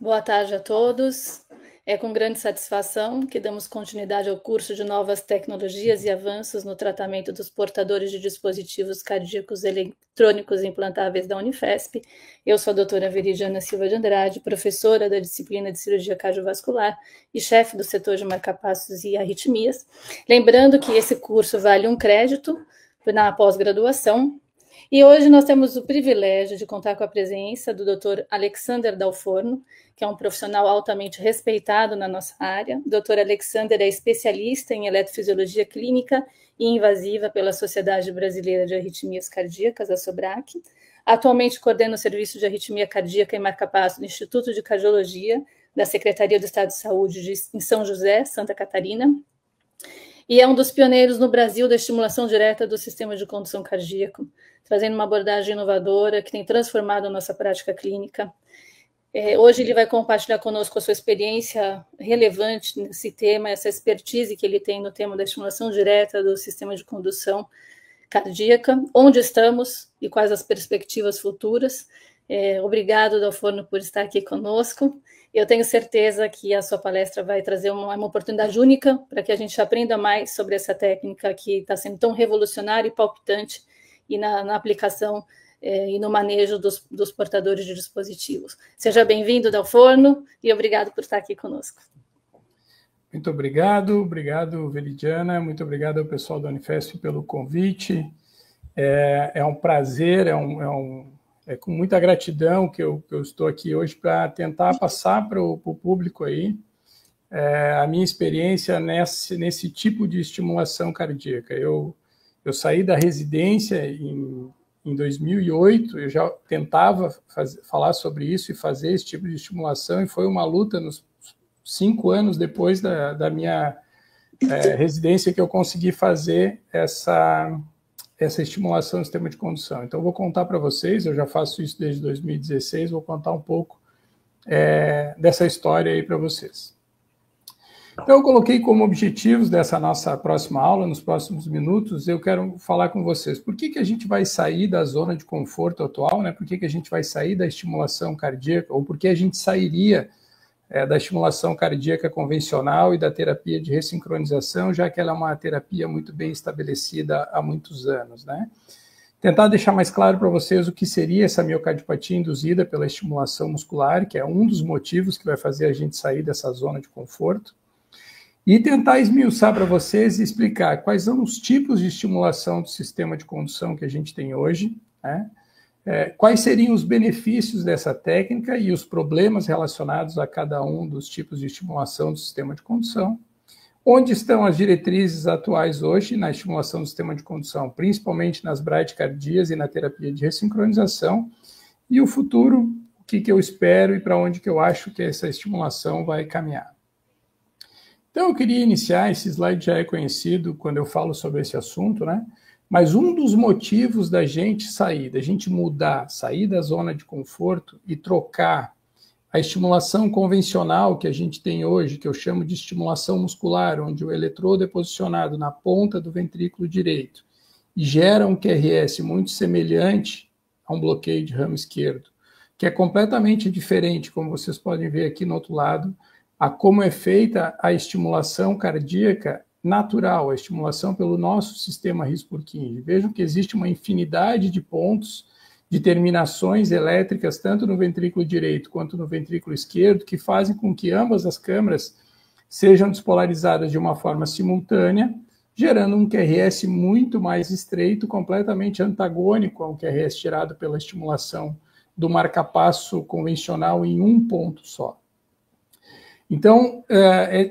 Boa tarde a todos. É com grande satisfação que damos continuidade ao curso de novas tecnologias e avanços no tratamento dos portadores de dispositivos cardíacos eletrônicos implantáveis da Unifesp. Eu sou a doutora Veridiana Silva de Andrade, professora da disciplina de cirurgia cardiovascular e chefe do setor de marcapassos e arritmias. Lembrando que esse curso vale um crédito na pós-graduação. E hoje nós temos o privilégio de contar com a presença do Dr. Alexander Dalforno, que é um profissional altamente respeitado na nossa área. O Dr. Alexander é especialista em eletrofisiologia clínica e invasiva pela Sociedade Brasileira de Arritmias Cardíacas, a SOBRAC. Atualmente coordena o Serviço de Arritmia Cardíaca e Marcapasso do Instituto de Cardiologia da Secretaria do Estado de Saúde em São José, Santa Catarina. E é um dos pioneiros no Brasil da estimulação direta do sistema de condução cardíaco, trazendo uma abordagem inovadora que tem transformado a nossa prática clínica. Hoje ele vai compartilhar conosco a sua experiência relevante nesse tema, essa expertise que ele tem no tema da estimulação direta do sistema de condução cardíaca, onde estamos e quais as perspectivas futuras. Obrigado, Dalforno, por estar aqui conosco. Eu tenho certeza que a sua palestra vai trazer uma oportunidade única para que a gente aprenda mais sobre essa técnica que está sendo tão revolucionária e palpitante e na aplicação e no manejo dos portadores de dispositivos. Seja bem-vindo, Dalforno, e obrigado por estar aqui conosco. Muito obrigado, Veridiana, muito obrigado ao pessoal da Unifesp pelo convite. É um prazer, é com muita gratidão que eu estou aqui hoje para tentar passar para o público aí a minha experiência nesse tipo de estimulação cardíaca. Eu saí da residência em 2008, eu já tentava falar sobre isso e fazer esse tipo de estimulação, e foi uma luta nos 5 anos depois da minha residência que eu consegui fazer essa estimulação do sistema de condução. Então, eu vou contar para vocês, eu já faço isso desde 2016, vou contar um pouco dessa história aí para vocês. Então, eu coloquei como objetivos dessa nossa próxima aula, nos próximos minutos, eu quero falar com vocês por que a gente vai sair da zona de conforto atual, né? Por que a gente vai sair da estimulação cardíaca, ou por que a gente sairia da estimulação cardíaca convencional e da terapia de ressincronização, já que ela é uma terapia muito bem estabelecida há muitos anos, né? Tentar deixar mais claro para vocês o que seria essa miocardiopatia induzida pela estimulação muscular, que é um dos motivos que vai fazer a gente sair dessa zona de conforto. E tentar esmiuçar para vocês e explicar quais são os tipos de estimulação do sistema de condução que a gente tem hoje, né? Quais seriam os benefícios dessa técnica e os problemas relacionados a cada um dos tipos de estimulação do sistema de condução, onde estão as diretrizes atuais hoje na estimulação do sistema de condução, principalmente nas bradicardias e na terapia de ressincronização, e o futuro, o que eu espero e para onde que eu acho que essa estimulação vai caminhar. Então, eu queria iniciar, esse slide já é conhecido quando eu falo sobre esse assunto, né? Mas um dos motivos da gente sair, da gente mudar, sair da zona de conforto e trocar a estimulação convencional que a gente tem hoje, que eu chamo de estimulação muscular, onde o eletrodo é posicionado na ponta do ventrículo direito e gera um QRS muito semelhante a um bloqueio de ramo esquerdo, que é completamente diferente, como vocês podem ver aqui no outro lado, a como é feita a estimulação cardíaca natural, a estimulação pelo nosso sistema His-Purkinje. Vejam que existe uma infinidade de pontos, de terminações elétricas, tanto no ventrículo direito quanto no ventrículo esquerdo, que fazem com que ambas as câmaras sejam despolarizadas de uma forma simultânea, gerando um QRS muito mais estreito, completamente antagônico ao QRS tirado pela estimulação do marcapasso convencional em um ponto só. Então,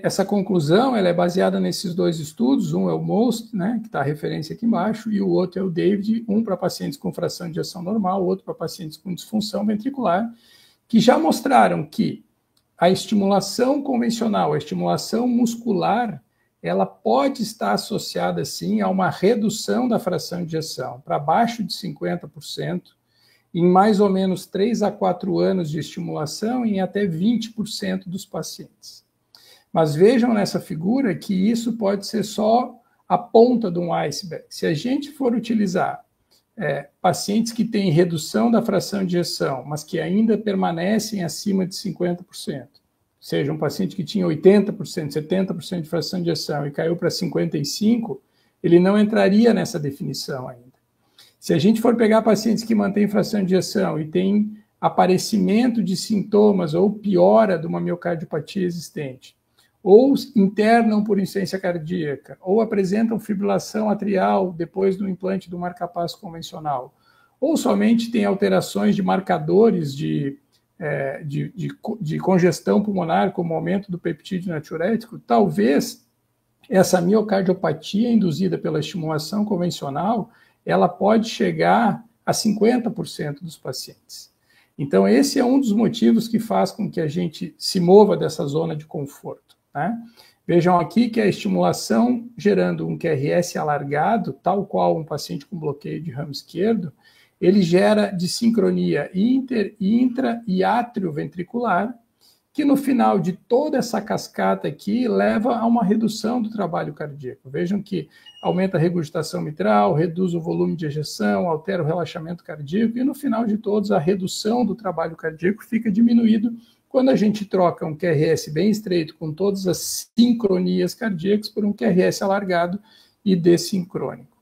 essa conclusão ela é baseada nesses dois estudos, um é o MOST, né, que está a referência aqui embaixo, e o outro é o DAVID, um para pacientes com fração de ejeção normal, o outro para pacientes com disfunção ventricular, que já mostraram que a estimulação convencional, a estimulação muscular, ela pode estar associada, sim, a uma redução da fração de ejeção para abaixo de 50%, em mais ou menos 3 a 4 anos de estimulação em até 20% dos pacientes. Mas vejam nessa figura que isso pode ser só a ponta de um iceberg. Se a gente for utilizar pacientes que têm redução da fração de ejeção, mas que ainda permanecem acima de 50%, ou seja, um paciente que tinha 80%, 70% de fração de ejeção e caiu para 55%, ele não entraria nessa definição ainda. Se a gente for pegar pacientes que mantêm fração de ejeção e têm aparecimento de sintomas ou piora de uma miocardiopatia existente, ou internam por insuficiência cardíaca, ou apresentam fibrilação atrial depois do implante do marcapasso convencional, ou somente tem alterações de marcadores de congestão pulmonar, como aumento do peptídeo natriurético, talvez essa miocardiopatia induzida pela estimulação convencional, ela pode chegar a 50% dos pacientes. Então, esse é um dos motivos que faz com que a gente se mova dessa zona de conforto. Né? Vejam aqui que a estimulação gerando um QRS alargado, tal qual um paciente com bloqueio de ramo esquerdo, ele gera dissincronia intra e atrioventricular, que no final de toda essa cascata aqui leva a uma redução do trabalho cardíaco. Vejam que aumenta a regurgitação mitral, reduz o volume de ejeção, altera o relaxamento cardíaco e no final de todos a redução do trabalho cardíaco fica diminuído quando a gente troca um QRS bem estreito com todas as sincronias cardíacas por um QRS alargado e dessincrônico.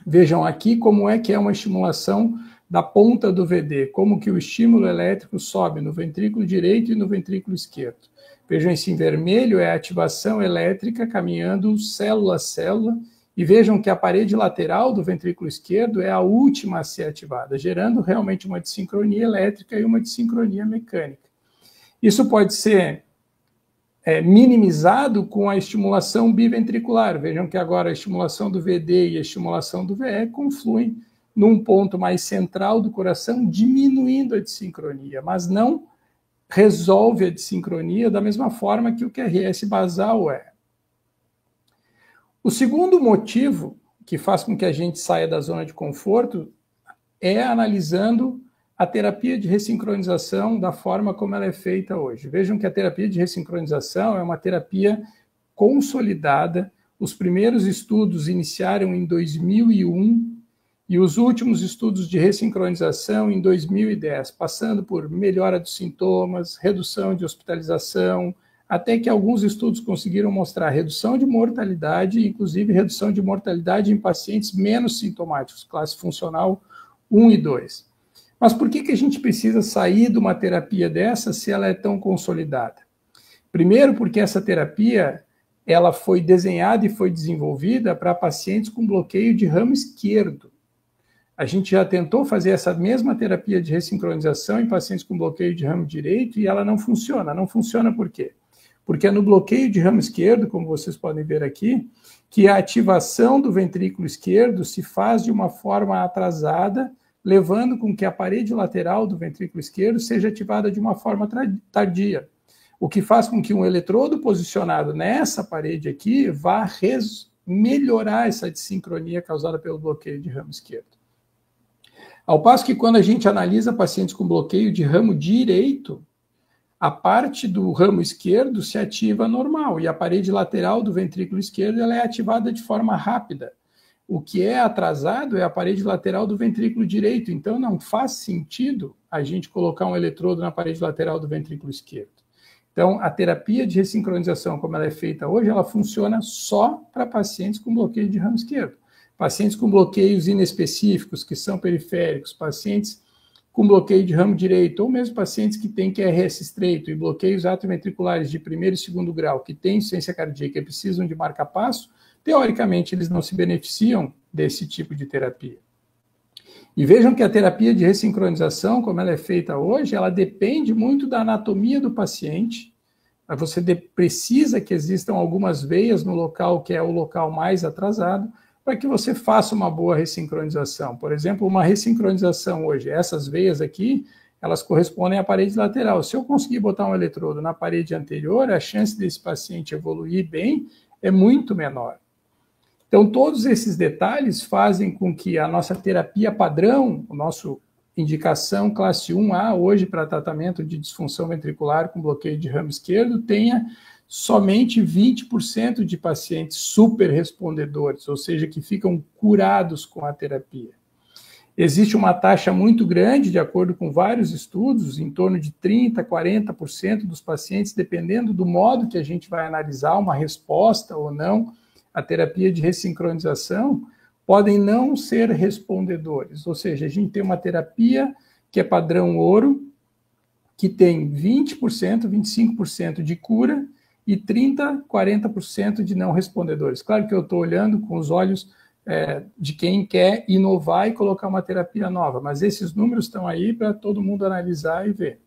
Vejam aqui como é que é uma estimulação da ponta do VD, como que o estímulo elétrico sobe no ventrículo direito e no ventrículo esquerdo. Vejam isso em vermelho, é a ativação elétrica caminhando célula a célula, e vejam que a parede lateral do ventrículo esquerdo é a última a ser ativada, gerando realmente uma dissincronia elétrica e uma dissincronia mecânica. Isso pode ser minimizado com a estimulação biventricular. Vejam que agora a estimulação do VD e a estimulação do VE confluem num ponto mais central do coração, diminuindo a dissincronia, mas não resolve a dissincronia da mesma forma que o QRS basal é. O segundo motivo que faz com que a gente saia da zona de conforto é analisando a terapia de ressincronização da forma como ela é feita hoje. Vejam que a terapia de ressincronização é uma terapia consolidada. Os primeiros estudos iniciaram em 2001 e os últimos estudos de ressincronização em 2010, passando por melhora dos sintomas, redução de hospitalização, até que alguns estudos conseguiram mostrar redução de mortalidade, inclusive redução de mortalidade em pacientes menos sintomáticos, classe funcional 1 e 2. Mas por que a gente precisa sair de uma terapia dessa se ela é tão consolidada? Primeiro, porque essa terapia ela foi desenhada e foi desenvolvida para pacientes com bloqueio de ramo esquerdo. A gente já tentou fazer essa mesma terapia de ressincronização em pacientes com bloqueio de ramo direito e ela não funciona. Não funciona por quê? Porque é no bloqueio de ramo esquerdo, como vocês podem ver aqui, que a ativação do ventrículo esquerdo se faz de uma forma atrasada, levando com que a parede lateral do ventrículo esquerdo seja ativada de uma forma tardia, o que faz com que um eletrodo posicionado nessa parede aqui vá melhorar essa dissincronia causada pelo bloqueio de ramo esquerdo. Ao passo que quando a gente analisa pacientes com bloqueio de ramo direito, a parte do ramo esquerdo se ativa normal e a parede lateral do ventrículo esquerdo ela é ativada de forma rápida. O que é atrasado é a parede lateral do ventrículo direito, então não faz sentido a gente colocar um eletrodo na parede lateral do ventrículo esquerdo. Então, a terapia de ressincronização, como ela é feita hoje, ela funciona só para pacientes com bloqueio de ramo esquerdo. Pacientes com bloqueios inespecíficos, que são periféricos, pacientes com bloqueio de ramo direito, ou mesmo pacientes que têm QRS estreito e bloqueios atrioventriculares de primeiro e segundo grau, que têm insuficiência cardíaca e precisam de marca-passo, teoricamente, eles não se beneficiam desse tipo de terapia. E vejam que a terapia de ressincronização, como ela é feita hoje, ela depende muito da anatomia do paciente. Você precisa que existam algumas veias no local que é o local mais atrasado, para que você faça uma boa ressincronização. Por exemplo, uma ressincronização hoje, essas veias aqui, elas correspondem à parede lateral. Se eu conseguir botar um eletrodo na parede anterior, a chance desse paciente evoluir bem é muito menor. Então, todos esses detalhes fazem com que a nossa terapia padrão, a nossa indicação classe 1A, hoje para tratamento de disfunção ventricular com bloqueio de ramo esquerdo, tenha somente 20% de pacientes super respondedores, ou seja, que ficam curados com a terapia. Existe uma taxa muito grande, de acordo com vários estudos, em torno de 30%, 40% dos pacientes, dependendo do modo que a gente vai analisar uma resposta ou não à terapia de ressincronização, podem não ser respondedores. Ou seja, a gente tem uma terapia que é padrão ouro, que tem 20%, 25% de cura e 30%, 40% de não respondedores. Claro que eu estou olhando com os olhos de quem quer inovar e colocar uma terapia nova, mas esses números estão aí para todo mundo analisar e ver.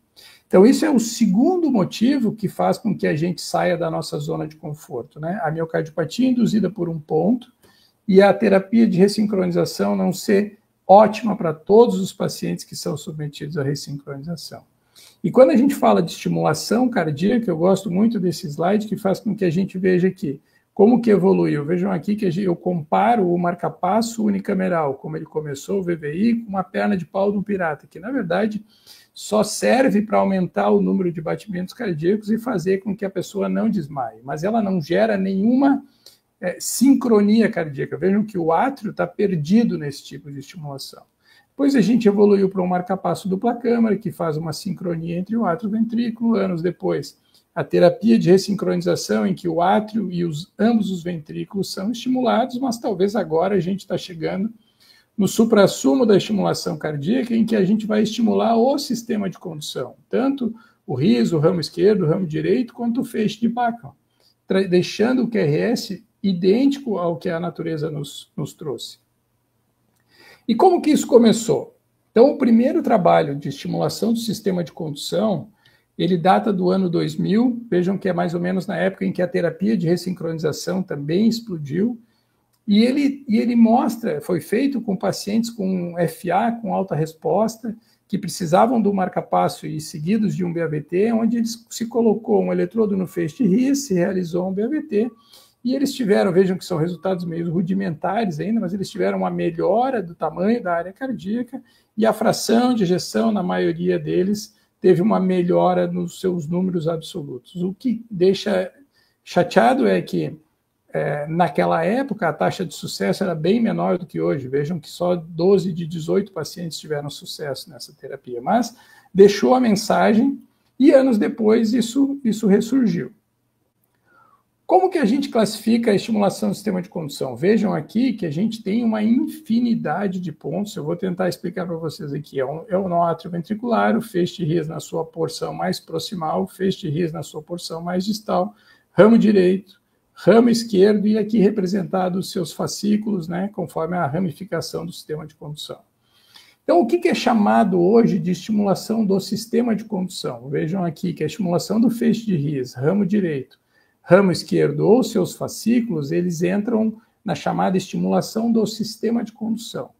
Então, isso é o segundo motivo que faz com que a gente saia da nossa zona de conforto, né? A miocardiopatia induzida por um ponto e a terapia de ressincronização não ser ótima para todos os pacientes que são submetidos à ressincronização. E quando a gente fala de estimulação cardíaca, eu gosto muito desse slide que faz com que a gente veja aqui como que evoluiu. Vejam aqui que eu comparo o marcapasso unicameral, como ele começou, o VVI, com uma perna de pau de um pirata, que na verdade só serve para aumentar o número de batimentos cardíacos e fazer com que a pessoa não desmaie, mas ela não gera nenhuma sincronia cardíaca. Vejam que o átrio está perdido nesse tipo de estimulação. Depois a gente evoluiu para um marcapasso dupla câmara, que faz uma sincronia entre o átrio e o ventrículo. Anos depois, a terapia de ressincronização, em que o átrio e ambos os ventrículos são estimulados, mas talvez agora a gente está chegando no suprassumo da estimulação cardíaca, em que a gente vai estimular o sistema de condução, tanto o RIS, o ramo esquerdo, o ramo direito, quanto o feixe de Backlund, deixando o QRS idêntico ao que a natureza nos trouxe. E como que isso começou? Então, o primeiro trabalho de estimulação do sistema de condução, ele data do ano 2000, vejam que é mais ou menos na época em que a terapia de ressincronização também explodiu, e ele mostra, foi feito com pacientes com FA, com alta resposta, que precisavam do marcapasso e seguidos de um BAVT, onde se colocou um eletrodo no feixe de RIS, se realizou um BAVT, e eles tiveram, vejam que são resultados meio rudimentares ainda, mas eles tiveram uma melhora do tamanho da área cardíaca e a fração de ejeção, na maioria deles, teve uma melhora nos seus números absolutos. O que deixa chateado é que, naquela época, a taxa de sucesso era bem menor do que hoje. Vejam que só 12 de 18 pacientes tiveram sucesso nessa terapia, mas deixou a mensagem e anos depois isso ressurgiu. Como que a gente classifica a estimulação do sistema de condução? Vejam aqui que a gente tem uma infinidade de pontos. Eu vou tentar explicar para vocês aqui. É o nó atrioventricular, o feixe de RIS na sua porção mais proximal, o feixe de RIS na sua porção mais distal, ramo direito, ramo esquerdo e aqui representado os seus fascículos, né, conforme a ramificação do sistema de condução. Então, o que é chamado hoje de estimulação do sistema de condução? Vejam aqui que a estimulação do feixe de RIS, ramo direito, ramo esquerdo ou seus fascículos, eles entram na chamada estimulação do sistema de condução.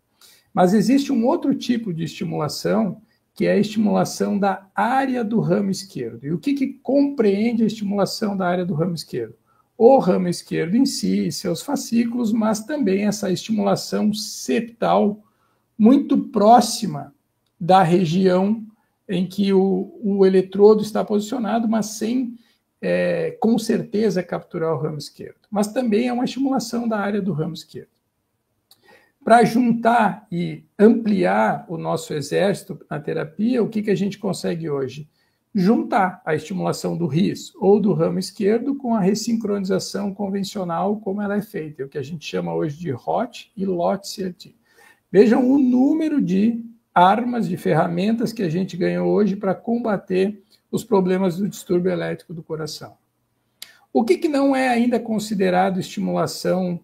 Mas existe um outro tipo de estimulação, que é a estimulação da área do ramo esquerdo. E o que compreende a estimulação da área do ramo esquerdo? O ramo esquerdo em si e seus fascículos, mas também essa estimulação septal muito próxima da região em que o eletrodo está posicionado, mas sem com certeza capturar o ramo esquerdo, mas também é uma estimulação da área do ramo esquerdo. Para juntar e ampliar o nosso exército na terapia, o que a gente consegue hoje? Juntar a estimulação do RIS ou do ramo esquerdo com a ressincronização convencional, como ela é feita, o que a gente chama hoje de HOT e LOT-CRT. Vejam o número de armas, de ferramentas que a gente ganhou hoje para combater os problemas do distúrbio elétrico do coração. O que não é ainda considerado estimulação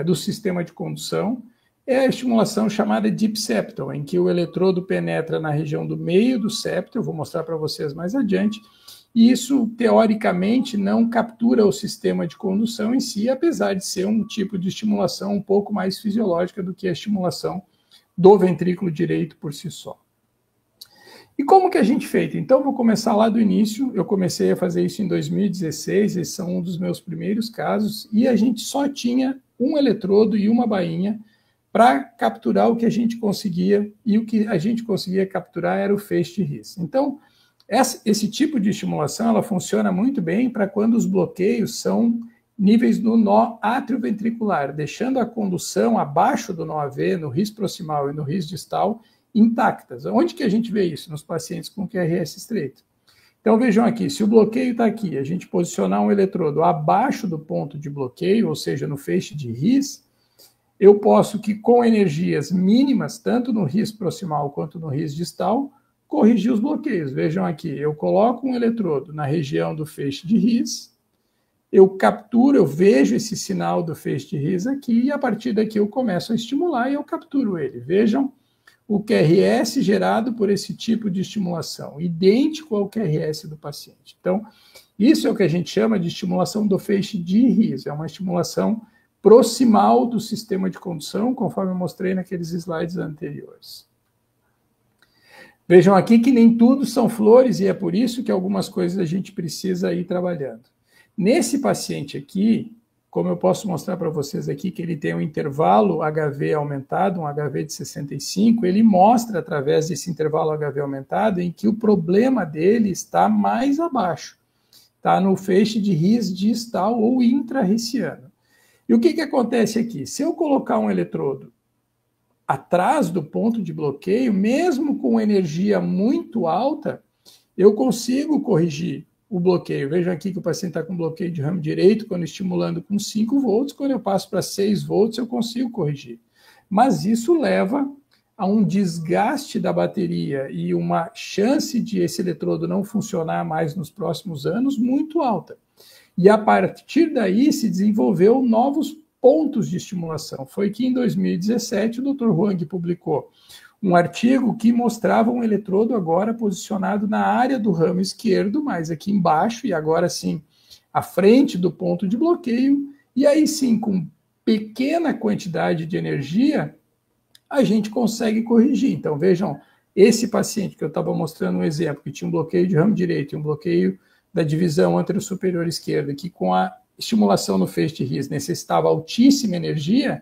do sistema de condução é a estimulação chamada deep septal, em que o eletrodo penetra na região do meio do septo, eu vou mostrar para vocês mais adiante, e isso, teoricamente, não captura o sistema de condução em si, apesar de ser um tipo de estimulação um pouco mais fisiológica do que a estimulação do ventrículo direito por si só. E como que a gente fez? Então, vou começar lá do início. Eu comecei a fazer isso em 2016, esses são um dos meus primeiros casos, e a gente só tinha um eletrodo e uma bainha para capturar o que a gente conseguia, e o que a gente conseguia capturar era o feixe de RIS. Então, esse tipo de estimulação ela funciona muito bem para quando os bloqueios são níveis no nó atrioventricular, deixando a condução abaixo do nó AV, no RIS proximal e no RIS distal, intactas. Onde que a gente vê isso? Nos pacientes com QRS estreito. Então vejam aqui, se o bloqueio está aqui, a gente posicionar um eletrodo abaixo do ponto de bloqueio, ou seja, no feixe de RIS, eu posso que com energias mínimas, tanto no RIS proximal quanto no RIS distal, corrigir os bloqueios. Vejam aqui, eu coloco um eletrodo na região do feixe de RIS, eu capturo, eu vejo esse sinal do feixe de RIS aqui, e a partir daqui eu começo a estimular e eu capturo ele. Vejam o QRS gerado por esse tipo de estimulação, idêntico ao QRS do paciente. Então, isso é o que a gente chama de estimulação do feixe de RIS, é uma estimulação proximal do sistema de condução, conforme eu mostrei naqueles slides anteriores. Vejam aqui que nem tudo são flores, e é por isso que algumas coisas a gente precisa ir trabalhando. Nesse paciente aqui, como eu posso mostrar para vocês aqui, que ele tem um intervalo HV aumentado, um HV de 65, ele mostra, através desse intervalo HV aumentado, em que o problema dele está mais abaixo. Está no feixe de RIS distal ou intra-riciano. E o que acontece aqui? Se eu colocar um eletrodo atrás do ponto de bloqueio, mesmo com energia muito alta, eu consigo corrigir o bloqueio. Vejam aqui que o paciente está com bloqueio de ramo direito, quando estimulando com 5 volts, quando eu passo para 6 volts, eu consigo corrigir. Mas isso leva a um desgaste da bateria e uma chance de esse eletrodo não funcionar mais nos próximos anos muito alta. E a partir daí se desenvolveu novos pontos de estimulação. Foi que em 2017 o Dr. Huang publicou um artigo que mostrava um eletrodo agora posicionado na área do ramo esquerdo, mais aqui embaixo, e agora sim, à frente do ponto de bloqueio, e aí sim, com pequena quantidade de energia, a gente consegue corrigir. Então, vejam, esse paciente que eu estava mostrando um exemplo, que tinha um bloqueio de ramo direito e um bloqueio da divisão antero-superior esquerda, que com a estimulação no feixe de RIS necessitava altíssima energia,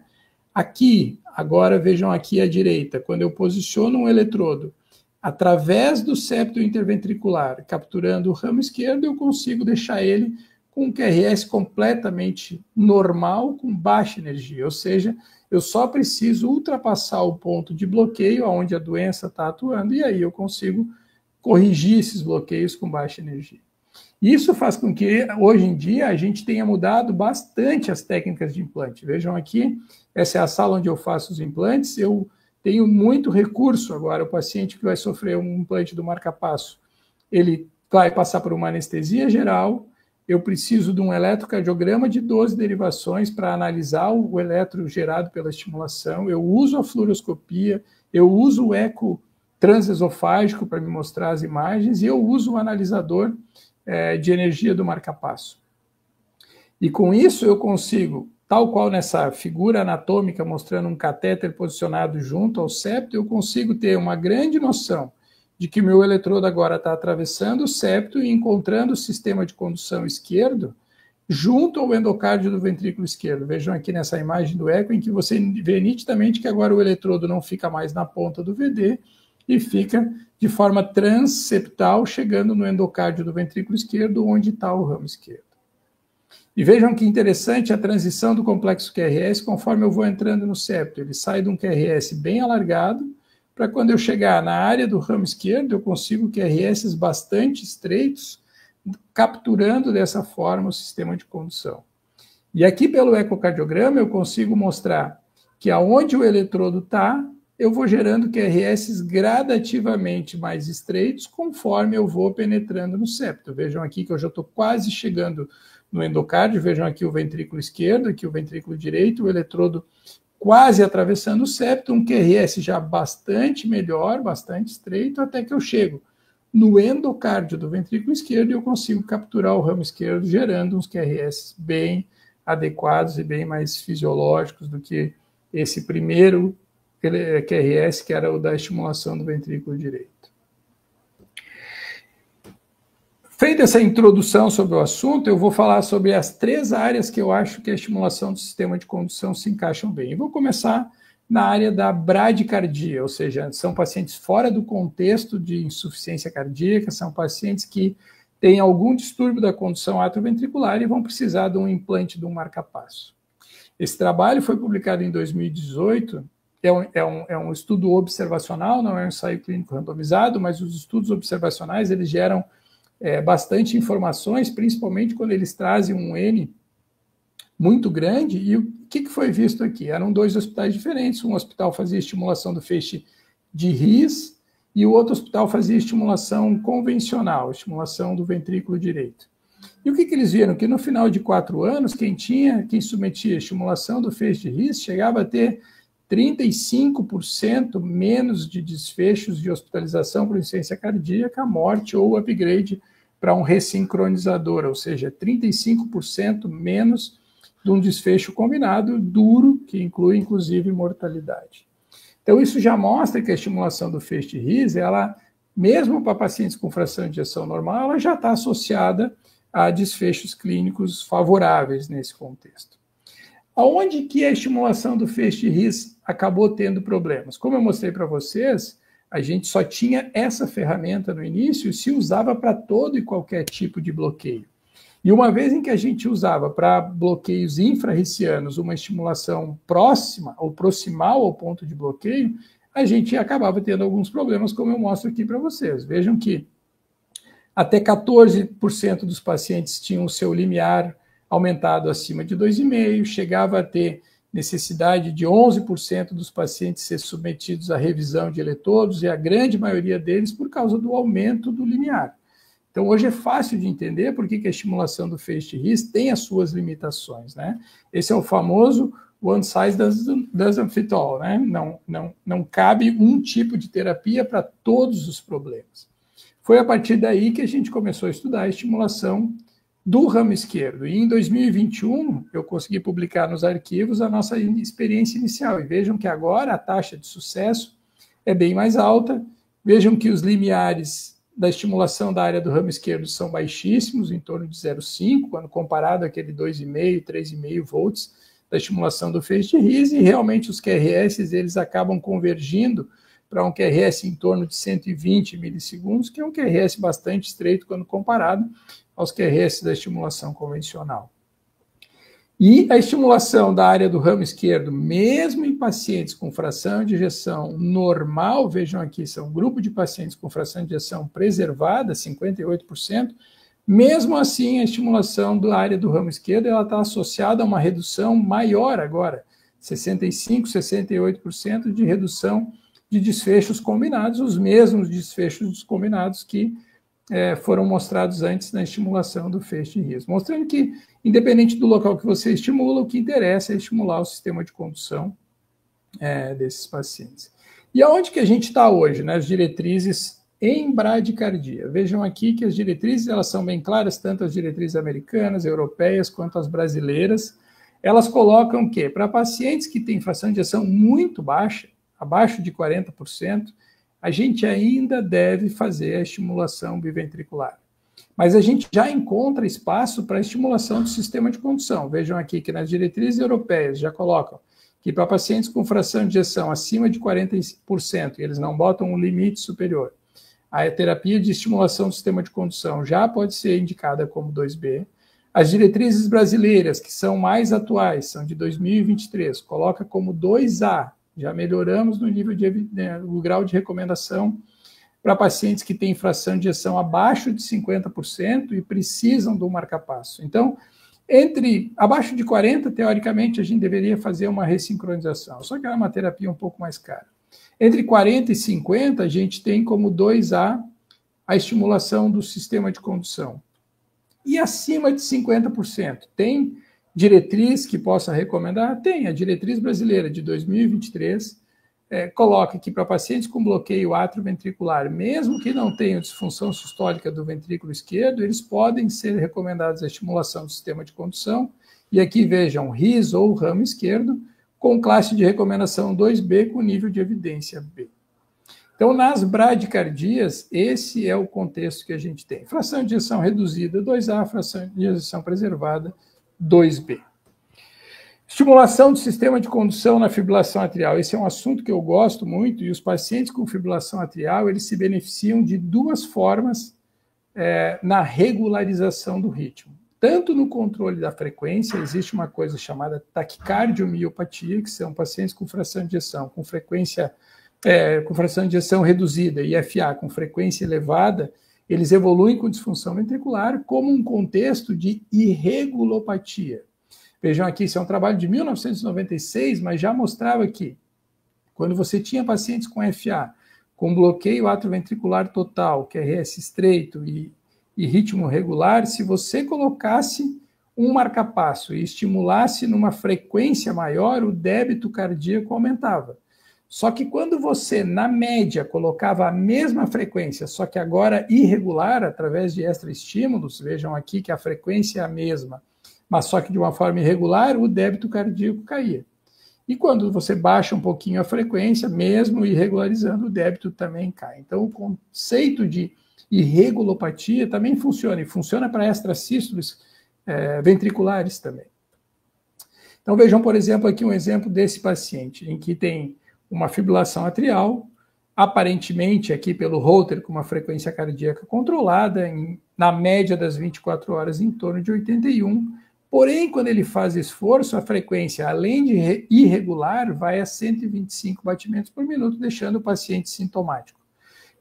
aqui, agora vejam aqui à direita, quando eu posiciono um eletrodo através do septo interventricular, capturando o ramo esquerdo, eu consigo deixar ele com um QRS completamente normal, com baixa energia, ou seja, eu só preciso ultrapassar o ponto de bloqueio onde a doença está atuando, e aí eu consigo corrigir esses bloqueios com baixa energia. Isso faz com que, hoje em dia, a gente tenha mudado bastante as técnicas de implante. Vejam aqui, essa é a sala onde eu faço os implantes. Eu tenho muito recurso agora. O paciente que vai sofrer um implante do marca-passo, ele vai passar por uma anestesia geral. Eu preciso de um eletrocardiograma de 12 derivações para analisar o eletro gerado pela estimulação. Eu uso a fluoroscopia, eu uso o eco transesofágico para me mostrar as imagens e eu uso o analisador de energia do marca-passo. E com isso eu consigo, tal qual nessa figura anatômica mostrando um catéter posicionado junto ao septo, eu consigo ter uma grande noção de que o meu eletrodo agora está atravessando o septo e encontrando o sistema de condução esquerdo junto ao endocárdio do ventrículo esquerdo. Vejam aqui nessa imagem do eco em que você vê nitidamente que agora o eletrodo não fica mais na ponta do VD e fica de forma transeptal, chegando no endocárdio do ventrículo esquerdo, onde está o ramo esquerdo. E vejam que interessante a transição do complexo QRS conforme eu vou entrando no septo. Ele sai de um QRS bem alargado, para quando eu chegar na área do ramo esquerdo, eu consigo QRS bastante estreitos, capturando dessa forma o sistema de condução. E aqui pelo ecocardiograma eu consigo mostrar que aonde o eletrodo está, eu vou gerando QRS gradativamente mais estreitos conforme eu vou penetrando no septo. Vejam aqui que eu já estou quase chegando no endocárdio, vejam aqui o ventrículo esquerdo, aqui o ventrículo direito, o eletrodo quase atravessando o septo, um QRS já bastante melhor, bastante estreito, até que eu chego no endocárdio do ventrículo esquerdo e eu consigo capturar o ramo esquerdo, gerando uns QRS bem adequados e bem mais fisiológicos do que esse primeiro QRS, que era o da estimulação do ventrículo direito. Feita essa introdução sobre o assunto, eu vou falar sobre as 3 áreas que eu acho que a estimulação do sistema de condução se encaixam bem. Eu vou começar na área da bradicardia, ou seja, são pacientes fora do contexto de insuficiência cardíaca, são pacientes que têm algum distúrbio da condução atrioventricular e vão precisar de um implante de um marca-passo. Esse trabalho foi publicado em 2018, é um estudo observacional, não é um ensaio clínico randomizado, mas os estudos observacionais eles geram bastante informações, principalmente quando eles trazem um N muito grande. E o que foi visto aqui? Eram 2 hospitais diferentes, um hospital fazia estimulação do feixe de His e o outro hospital fazia estimulação convencional, estimulação do ventrículo direito. E o que eles viram? Que no final de 4 anos, quem submetia a estimulação do feixe de His chegava a ter 35% menos de desfechos de hospitalização por insuficiência cardíaca, morte ou upgrade para um ressincronizador, ou seja, 35% menos de um desfecho combinado duro, que inclui inclusive mortalidade. Então isso já mostra que a estimulação do feixe de His, ela, mesmo para pacientes com fração de ejeção normal, ela já está associada a desfechos clínicos favoráveis nesse contexto. Aonde que a estimulação do feixe de His acabou tendo problemas? Como eu mostrei para vocês, a gente só tinha essa ferramenta no início e se usava para todo e qualquer tipo de bloqueio. E uma vez em que a gente usava para bloqueios infrarricianos uma estimulação próxima ou proximal ao ponto de bloqueio, a gente acabava tendo alguns problemas, como eu mostro aqui para vocês. Vejam que até 14% dos pacientes tinham o seu limiar aumentado acima de 2,5, chegava a ter necessidade de 11% dos pacientes ser submetidos à revisão de eletrodos, e a grande maioria deles por causa do aumento do limiar. Então, hoje é fácil de entender por que a estimulação do feixe de His tem as suas limitações, né? Esse é o famoso one size doesn't fit all, né? Não cabe um tipo de terapia para todos os problemas. Foi a partir daí que a gente começou a estudar a estimulação do ramo esquerdo. E em 2021, eu consegui publicar nos arquivos a nossa experiência inicial. E vejam que agora a taxa de sucesso é bem mais alta. Vejam que os limiares da estimulação da área do ramo esquerdo são baixíssimos, em torno de 0,5, quando comparado àquele 2,5, 3,5 volts da estimulação do feixe de His, e realmente os QRS eles acabam convergindo para um QRS em torno de 120 milissegundos, que é um QRS bastante estreito quando comparado aos QRS da estimulação convencional. E a estimulação da área do ramo esquerdo, mesmo em pacientes com fração de ejeção normal, vejam aqui, são um grupo de pacientes com fração de ejeção preservada, 58%, mesmo assim a estimulação da área do ramo esquerdo ela está associada a uma redução maior agora, 65%, 68% de redução de desfechos combinados, os mesmos desfechos combinados que foram mostrados antes na estimulação do feixe de His, mostrando que, independente do local que você estimula, o que interessa é estimular o sistema de condução desses pacientes. E aonde que a gente está hoje, né? As diretrizes em bradicardia. Vejam aqui que as diretrizes elas são bem claras, tanto as diretrizes americanas, europeias, quanto as brasileiras. Elas colocam que, para pacientes que têm fração de ejeção muito baixa, abaixo de 40%, a gente ainda deve fazer a estimulação biventricular. Mas a gente já encontra espaço para a estimulação do sistema de condução. Vejam aqui que nas diretrizes europeias já colocam que para pacientes com fração de ejeção acima de 40%, eles não botam um limite superior, a terapia de estimulação do sistema de condução já pode ser indicada como 2B. As diretrizes brasileiras, que são mais atuais, são de 2023, coloca como 2A. Já melhoramos no nível o grau de recomendação para pacientes que têm fração de ejeção abaixo de 50% e precisam do marca-passo. Então, abaixo de 40%, teoricamente, a gente deveria fazer uma ressincronização, só que é uma terapia um pouco mais cara. Entre 40% e 50%, a gente tem como 2A a estimulação do sistema de condução. E acima de 50%, tem diretriz que possa recomendar? Tem, a diretriz brasileira de 2023 coloca que para pacientes com bloqueio atrioventricular, mesmo que não tenham disfunção sistólica do ventrículo esquerdo, eles podem ser recomendados a estimulação do sistema de condução. E aqui vejam, His ou ramo esquerdo, com classe de recomendação 2B com nível de evidência B. Então, nas bradicardias, esse é o contexto que a gente tem. Fração de ejeção reduzida, 2A, fração de ejeção preservada, 2B. Estimulação do sistema de condução na fibrilação atrial. Esse é um assunto que eu gosto muito, e os pacientes com fibrilação atrial, eles se beneficiam de duas formas na regularização do ritmo. Tanto no controle da frequência, existe uma coisa chamada taquicardiomiopatia, que são pacientes com fração de ejeção, com fração de ejeção reduzida, IFA, com frequência elevada, eles evoluem com disfunção ventricular como um contexto de irregulopatia. Vejam aqui, isso é um trabalho de 1996, mas já mostrava que quando você tinha pacientes com FA, com bloqueio atrioventricular total, QRS estreito e ritmo regular, se você colocasse um marcapasso e estimulasse numa frequência maior, o débito cardíaco aumentava. Só que quando você, na média, colocava a mesma frequência, só que agora irregular, através de extraestímulos, vejam aqui que a frequência é a mesma, mas só que de uma forma irregular, o débito cardíaco caía. E quando você baixa um pouquinho a frequência, mesmo irregularizando, o débito também cai. Então, o conceito de irregulopatia também funciona, e funciona para extrasístoles ventriculares também. Então, vejam, por exemplo, aqui um exemplo desse paciente, em que tem uma fibrilação atrial, aparentemente aqui pelo Holter, com uma frequência cardíaca controlada, na média das 24 horas em torno de 81, porém, quando ele faz esforço, a frequência, além de irregular, vai a 125 batimentos por minuto, deixando o paciente sintomático.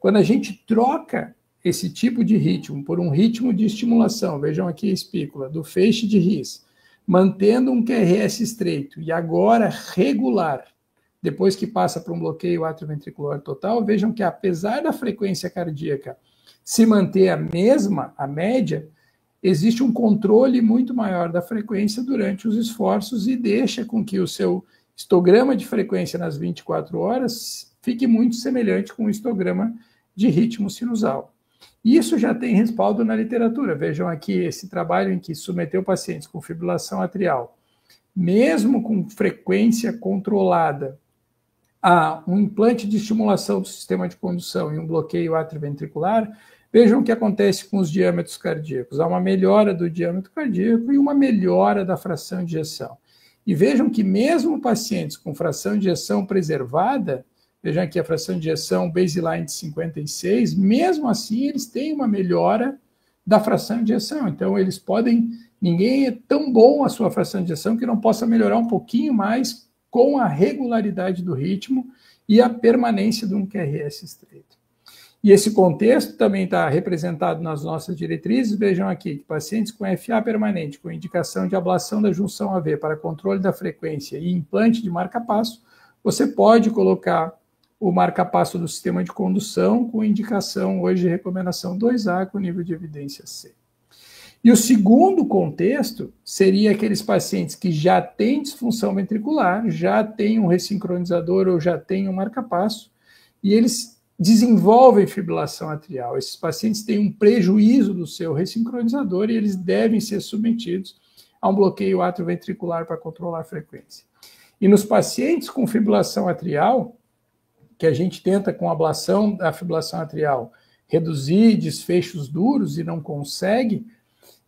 Quando a gente troca esse tipo de ritmo por um ritmo de estimulação, vejam aqui a espícula, do feixe de His, mantendo um QRS estreito e agora regular, depois que passa para um bloqueio atrioventricular total, vejam que apesar da frequência cardíaca se manter a mesma, a média, existe um controle muito maior da frequência durante os esforços e deixa com que o seu histograma de frequência nas 24 horas fique muito semelhante com o histograma de ritmo sinusal. Isso já tem respaldo na literatura. Vejam aqui esse trabalho em que submeteu pacientes com fibrilação atrial, mesmo com frequência controlada, a um implante de estimulação do sistema de condução e um bloqueio atrioventricular. Vejam o que acontece com os diâmetros cardíacos. Há uma melhora do diâmetro cardíaco e uma melhora da fração de ejeção. E vejam que mesmo pacientes com fração de ejeção preservada, vejam aqui a fração de ejeção baseline de 56, mesmo assim eles têm uma melhora da fração de ejeção. Então eles podem, ninguém é tão bom a sua fração de ejeção que não possa melhorar um pouquinho mais com a regularidade do ritmo e a permanência de um QRS estreito. E esse contexto também está representado nas nossas diretrizes. Vejam aqui que pacientes com FA permanente, com indicação de ablação da junção AV para controle da frequência e implante de marca-passo, você pode colocar o marca-passo do sistema de condução com indicação hoje de recomendação 2A com nível de evidência C. E o segundo contexto seria aqueles pacientes que já têm disfunção ventricular, já têm um ressincronizador ou já têm um marca-passo, e eles desenvolvem fibrilação atrial. Esses pacientes têm um prejuízo do seu ressincronizador e eles devem ser submetidos a um bloqueio atrioventricular para controlar a frequência. E nos pacientes com fibrilação atrial, que a gente tenta com ablação da fibrilação atrial reduzir desfechos duros e não consegue,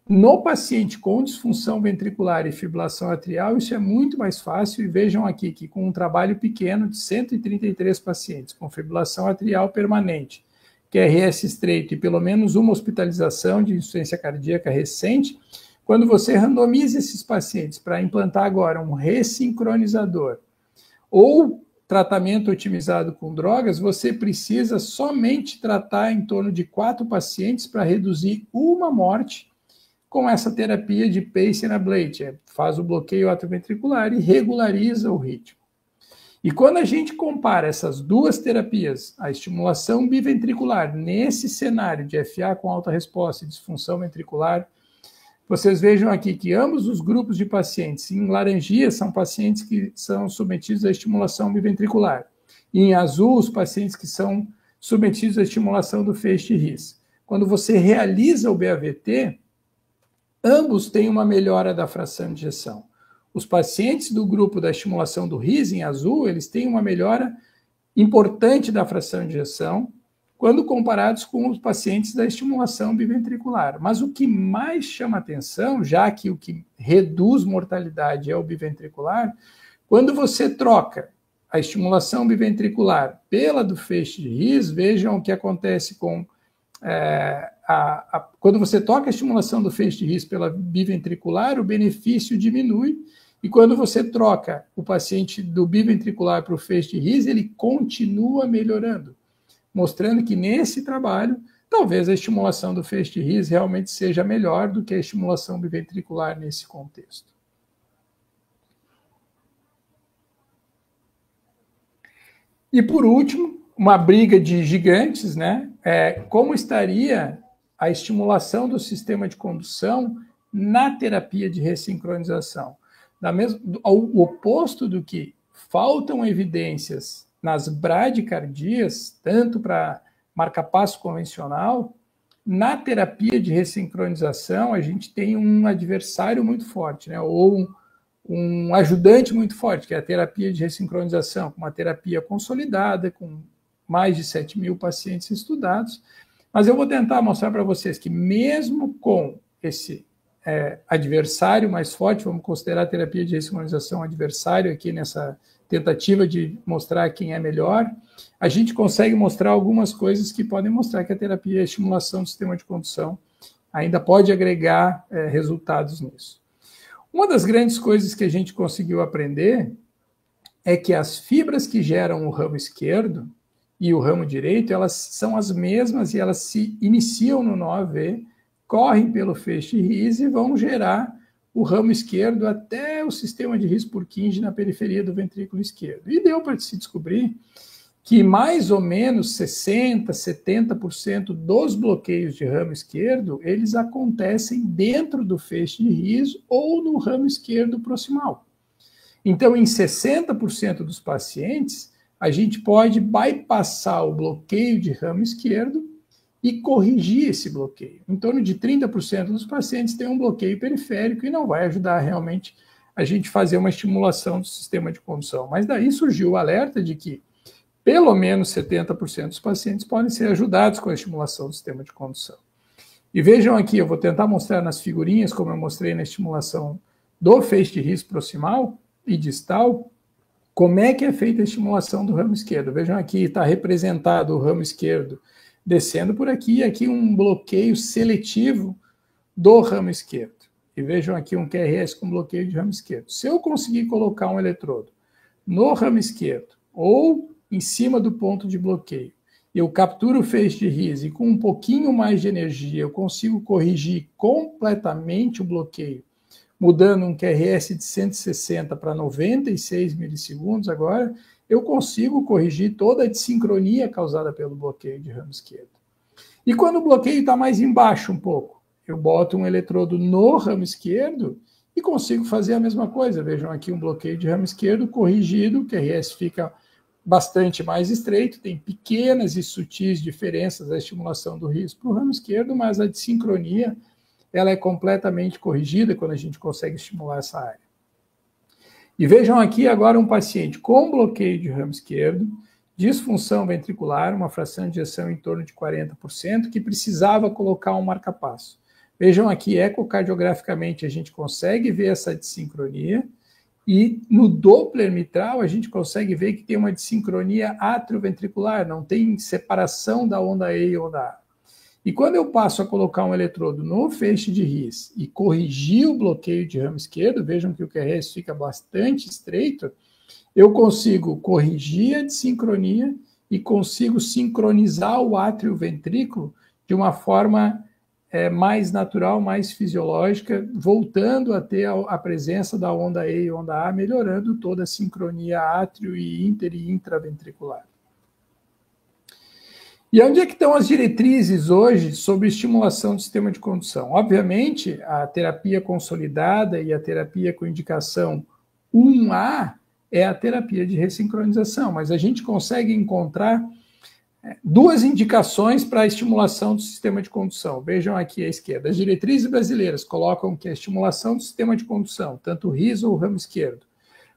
no paciente com disfunção ventricular e fibrilação atrial, isso é muito mais fácil, e vejam aqui que com um trabalho pequeno de 133 pacientes com fibrilação atrial permanente, QRS estreito e pelo menos uma hospitalização de insuficiência cardíaca recente, quando você randomiza esses pacientes para implantar agora um ressincronizador ou tratamento otimizado com drogas, você precisa somente tratar em torno de 4 pacientes para reduzir uma morte com essa terapia de pace and ablate, faz o bloqueio atrioventricular e regulariza o ritmo. E quando a gente compara essas duas terapias, a estimulação biventricular, nesse cenário de FA com alta resposta e disfunção ventricular, vocês vejam aqui que ambos os grupos de pacientes, em laranjinha, são pacientes que são submetidos à estimulação biventricular. E em azul, os pacientes que são submetidos à estimulação do feixe His. Quando você realiza o BAVT, ambos têm uma melhora da fração de ejeção. Os pacientes do grupo da estimulação do His, em azul, eles têm uma melhora importante da fração de ejeção, quando comparados com os pacientes da estimulação biventricular. Mas o que mais chama atenção, já que o que reduz mortalidade é o biventricular, quando você troca a estimulação biventricular pela do feixe de His, vejam o que acontece com quando você toca a estimulação do feixe de His pela biventricular, o benefício diminui, e quando você troca o paciente do biventricular para o feixe de His, ele continua melhorando, mostrando que nesse trabalho, talvez a estimulação do feixe de His realmente seja melhor do que a estimulação biventricular nesse contexto. E por último, uma briga de gigantes, né? Como estaria a estimulação do sistema de condução na terapia de ressincronização? O oposto do que faltam evidências nas bradicardias, tanto para marca-passo convencional, na terapia de ressincronização a gente tem um adversário muito forte, né? Ou um ajudante muito forte, que é a terapia de ressincronização, uma terapia consolidada, com mais de 7 mil pacientes estudados. Mas eu vou tentar mostrar para vocês que mesmo com esse adversário mais forte, vamos considerar a terapia de ressincronização adversário aqui nessa tentativa de mostrar quem é melhor, a gente consegue mostrar algumas coisas que podem mostrar que a terapia de estimulação do sistema de condução ainda pode agregar resultados nisso. Uma das grandes coisas que a gente conseguiu aprender é que as fibras que geram o ramo esquerdo e o ramo direito, elas são as mesmas e elas se iniciam no nó AV, correm pelo feixe His e vão gerar o ramo esquerdo até o sistema de His-Purkinje na periferia do ventrículo esquerdo. E deu para se descobrir que mais ou menos 60%, 70% dos bloqueios de ramo esquerdo, eles acontecem dentro do feixe de His ou no ramo esquerdo proximal. Então, em 60% dos pacientes, a gente pode bypassar o bloqueio de ramo esquerdo e corrigir esse bloqueio. Em torno de 30% dos pacientes têm um bloqueio periférico e não vai ajudar realmente a gente fazer uma estimulação do sistema de condução. Mas daí surgiu o alerta de que pelo menos 70% dos pacientes podem ser ajudados com a estimulação do sistema de condução. E vejam aqui, eu vou tentar mostrar nas figurinhas, como eu mostrei na estimulação do feixe de His proximal e distal, como é que é feita a estimulação do ramo esquerdo. Vejam aqui, está representado o ramo esquerdo descendo por aqui, e aqui um bloqueio seletivo do ramo esquerdo. E vejam aqui um QRS com bloqueio de ramo esquerdo. Se eu conseguir colocar um eletrodo no ramo esquerdo, ou em cima do ponto de bloqueio, eu capturo o feixe de His e com um pouquinho mais de energia eu consigo corrigir completamente o bloqueio, mudando um QRS de 160 para 96 milissegundos agora, eu consigo corrigir toda a desincronia causada pelo bloqueio de ramo esquerdo. E quando o bloqueio está mais embaixo um pouco, eu boto um eletrodo no ramo esquerdo e consigo fazer a mesma coisa. Vejam aqui um bloqueio de ramo esquerdo corrigido, o QRS fica bastante mais estreito, tem pequenas e sutis diferenças da estimulação do His para o ramo esquerdo, mas a desincronia ela é completamente corrigida quando a gente consegue estimular essa área. E vejam aqui agora um paciente com bloqueio de ramo esquerdo, disfunção ventricular, uma fração de ejeção em torno de 40%, que precisava colocar um marca-passo. Vejam aqui, ecocardiograficamente, a gente consegue ver essa desincronia, e no Doppler mitral a gente consegue ver que tem uma desincronia atrioventricular, não tem separação da onda E e onda A. E quando eu passo a colocar um eletrodo no feixe de His e corrigir o bloqueio de ramo esquerdo, vejam que o QRS fica bastante estreito, eu consigo corrigir a desincronia e consigo sincronizar o átrio-ventrículo de uma forma mais natural, mais fisiológica, voltando a ter a presença da onda E e onda A, melhorando toda a sincronia átrio e inter e intraventricular. E onde é que estão as diretrizes hoje sobre estimulação do sistema de condução? Obviamente, a terapia consolidada e a terapia com indicação 1A é a terapia de ressincronização, mas a gente consegue encontrar duas indicações para a estimulação do sistema de condução. Vejam aqui à esquerda. As diretrizes brasileiras colocam que a estimulação do sistema de condução, tanto o His ou o ramo esquerdo,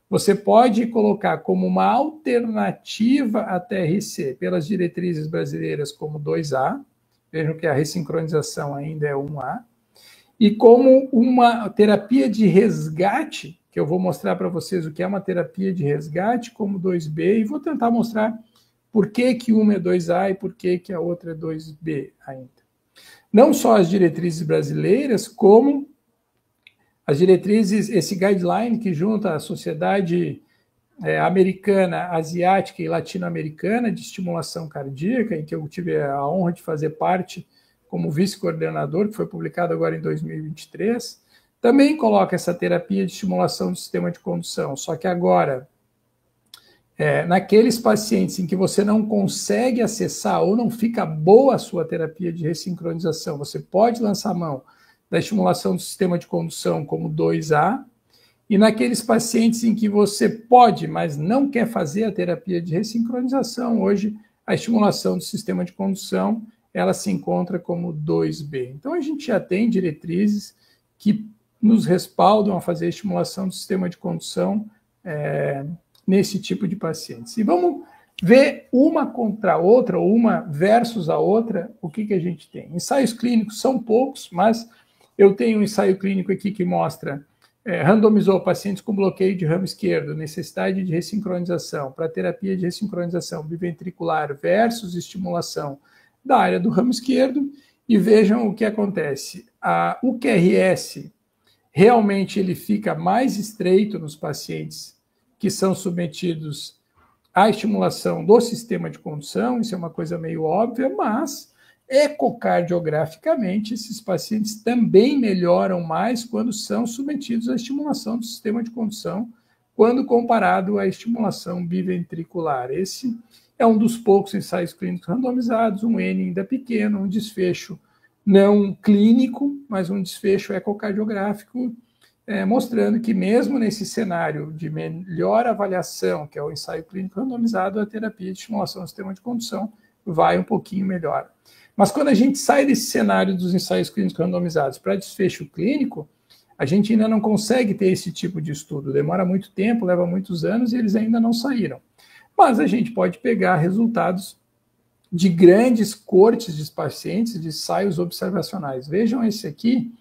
você pode colocar como uma alternativa à TRC pelas diretrizes brasileiras como 2A, vejam que a ressincronização ainda é 1A, e como uma terapia de resgate, que eu vou mostrar para vocês o que é uma terapia de resgate, como 2B, e vou tentar mostrar por que uma é 2A e por que a outra é 2B ainda. Não só as diretrizes brasileiras, como as diretrizes, esse guideline que junta a sociedade americana, asiática e latino-americana de estimulação cardíaca, em que eu tive a honra de fazer parte como vice-coordenador, que foi publicado agora em 2023, também coloca essa terapia de estimulação do sistema de condução, só que agora, naqueles pacientes em que você não consegue acessar ou não fica boa a sua terapia de ressincronização, você pode lançar mão da estimulação do sistema de condução como 2A, e naqueles pacientes em que você pode, mas não quer fazer a terapia de ressincronização, hoje a estimulação do sistema de condução, ela se encontra como 2B. Então a gente já tem diretrizes que nos respaldam a fazer a estimulação do sistema de condução nesse tipo de pacientes. E vamos ver uma contra a outra, ou uma versus a outra, o que a gente tem. Ensaios clínicos são poucos, mas eu tenho um ensaio clínico aqui que mostra, randomizou pacientes com bloqueio de ramo esquerdo, necessidade de ressincronização, para terapia de ressincronização biventricular versus estimulação da área do ramo esquerdo, e vejam o que acontece. O QRS, realmente ele fica mais estreito nos pacientes que são submetidos à estimulação do sistema de condução, isso é uma coisa meio óbvia, mas ecocardiograficamente esses pacientes também melhoram mais quando são submetidos à estimulação do sistema de condução, quando comparado à estimulação biventricular. Esse é um dos poucos ensaios clínicos randomizados, um N ainda pequeno, um desfecho não clínico, mas um desfecho ecocardiográfico, mostrando que mesmo nesse cenário de melhor avaliação, que é o ensaio clínico randomizado, a terapia de estimulação do sistema de condução vai um pouquinho melhor. Mas quando a gente sai desse cenário dos ensaios clínicos randomizados para desfecho clínico, a gente ainda não consegue ter esse tipo de estudo. Demora muito tempo, leva muitos anos e eles ainda não saíram. Mas a gente pode pegar resultados de grandes cortes de pacientes, de ensaios observacionais. Vejam esse aqui,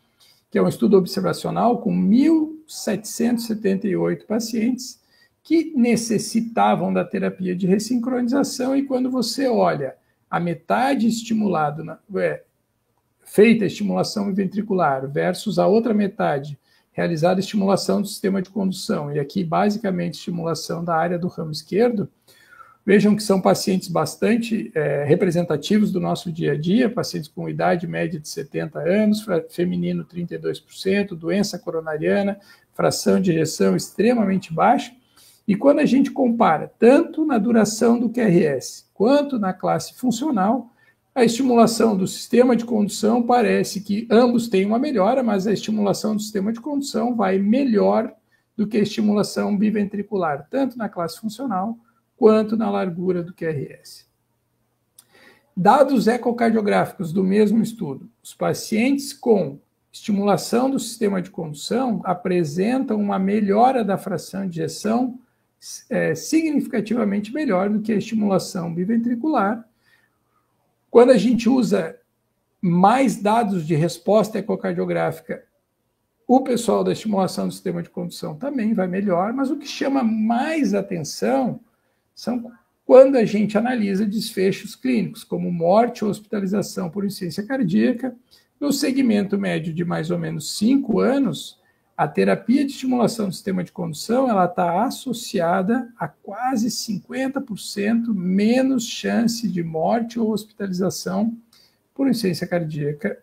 que é um estudo observacional com 1.778 pacientes que necessitavam da terapia de ressincronização, e quando você olha a metade estimulada, feita a estimulação ventricular versus a outra metade realizada a estimulação do sistema de condução, e aqui basicamente estimulação da área do ramo esquerdo, vejam que são pacientes bastante representativos do nosso dia a dia, pacientes com idade média de 70 anos, feminino 32%, doença coronariana, fração de ejeção extremamente baixa. E quando a gente compara tanto na duração do QRS quanto na classe funcional, a estimulação do sistema de condução parece que ambos têm uma melhora, mas a estimulação do sistema de condução vai melhor do que a estimulação biventricular, tanto na classe funcional quanto na largura do QRS. Dados ecocardiográficos do mesmo estudo, os pacientes com estimulação do sistema de condução apresentam uma melhora da fração de ejeção significativamente melhor do que a estimulação biventricular. Quando a gente usa mais dados de resposta ecocardiográfica, o pessoal da estimulação do sistema de condução também vai melhor, mas o que chama mais atenção são quando a gente analisa desfechos clínicos, como morte ou hospitalização por insuficiência cardíaca. No segmento médio de mais ou menos 5 anos, a terapia de estimulação do sistema de condução ela está associada a quase 50% menos chance de morte ou hospitalização por insuficiência cardíaca,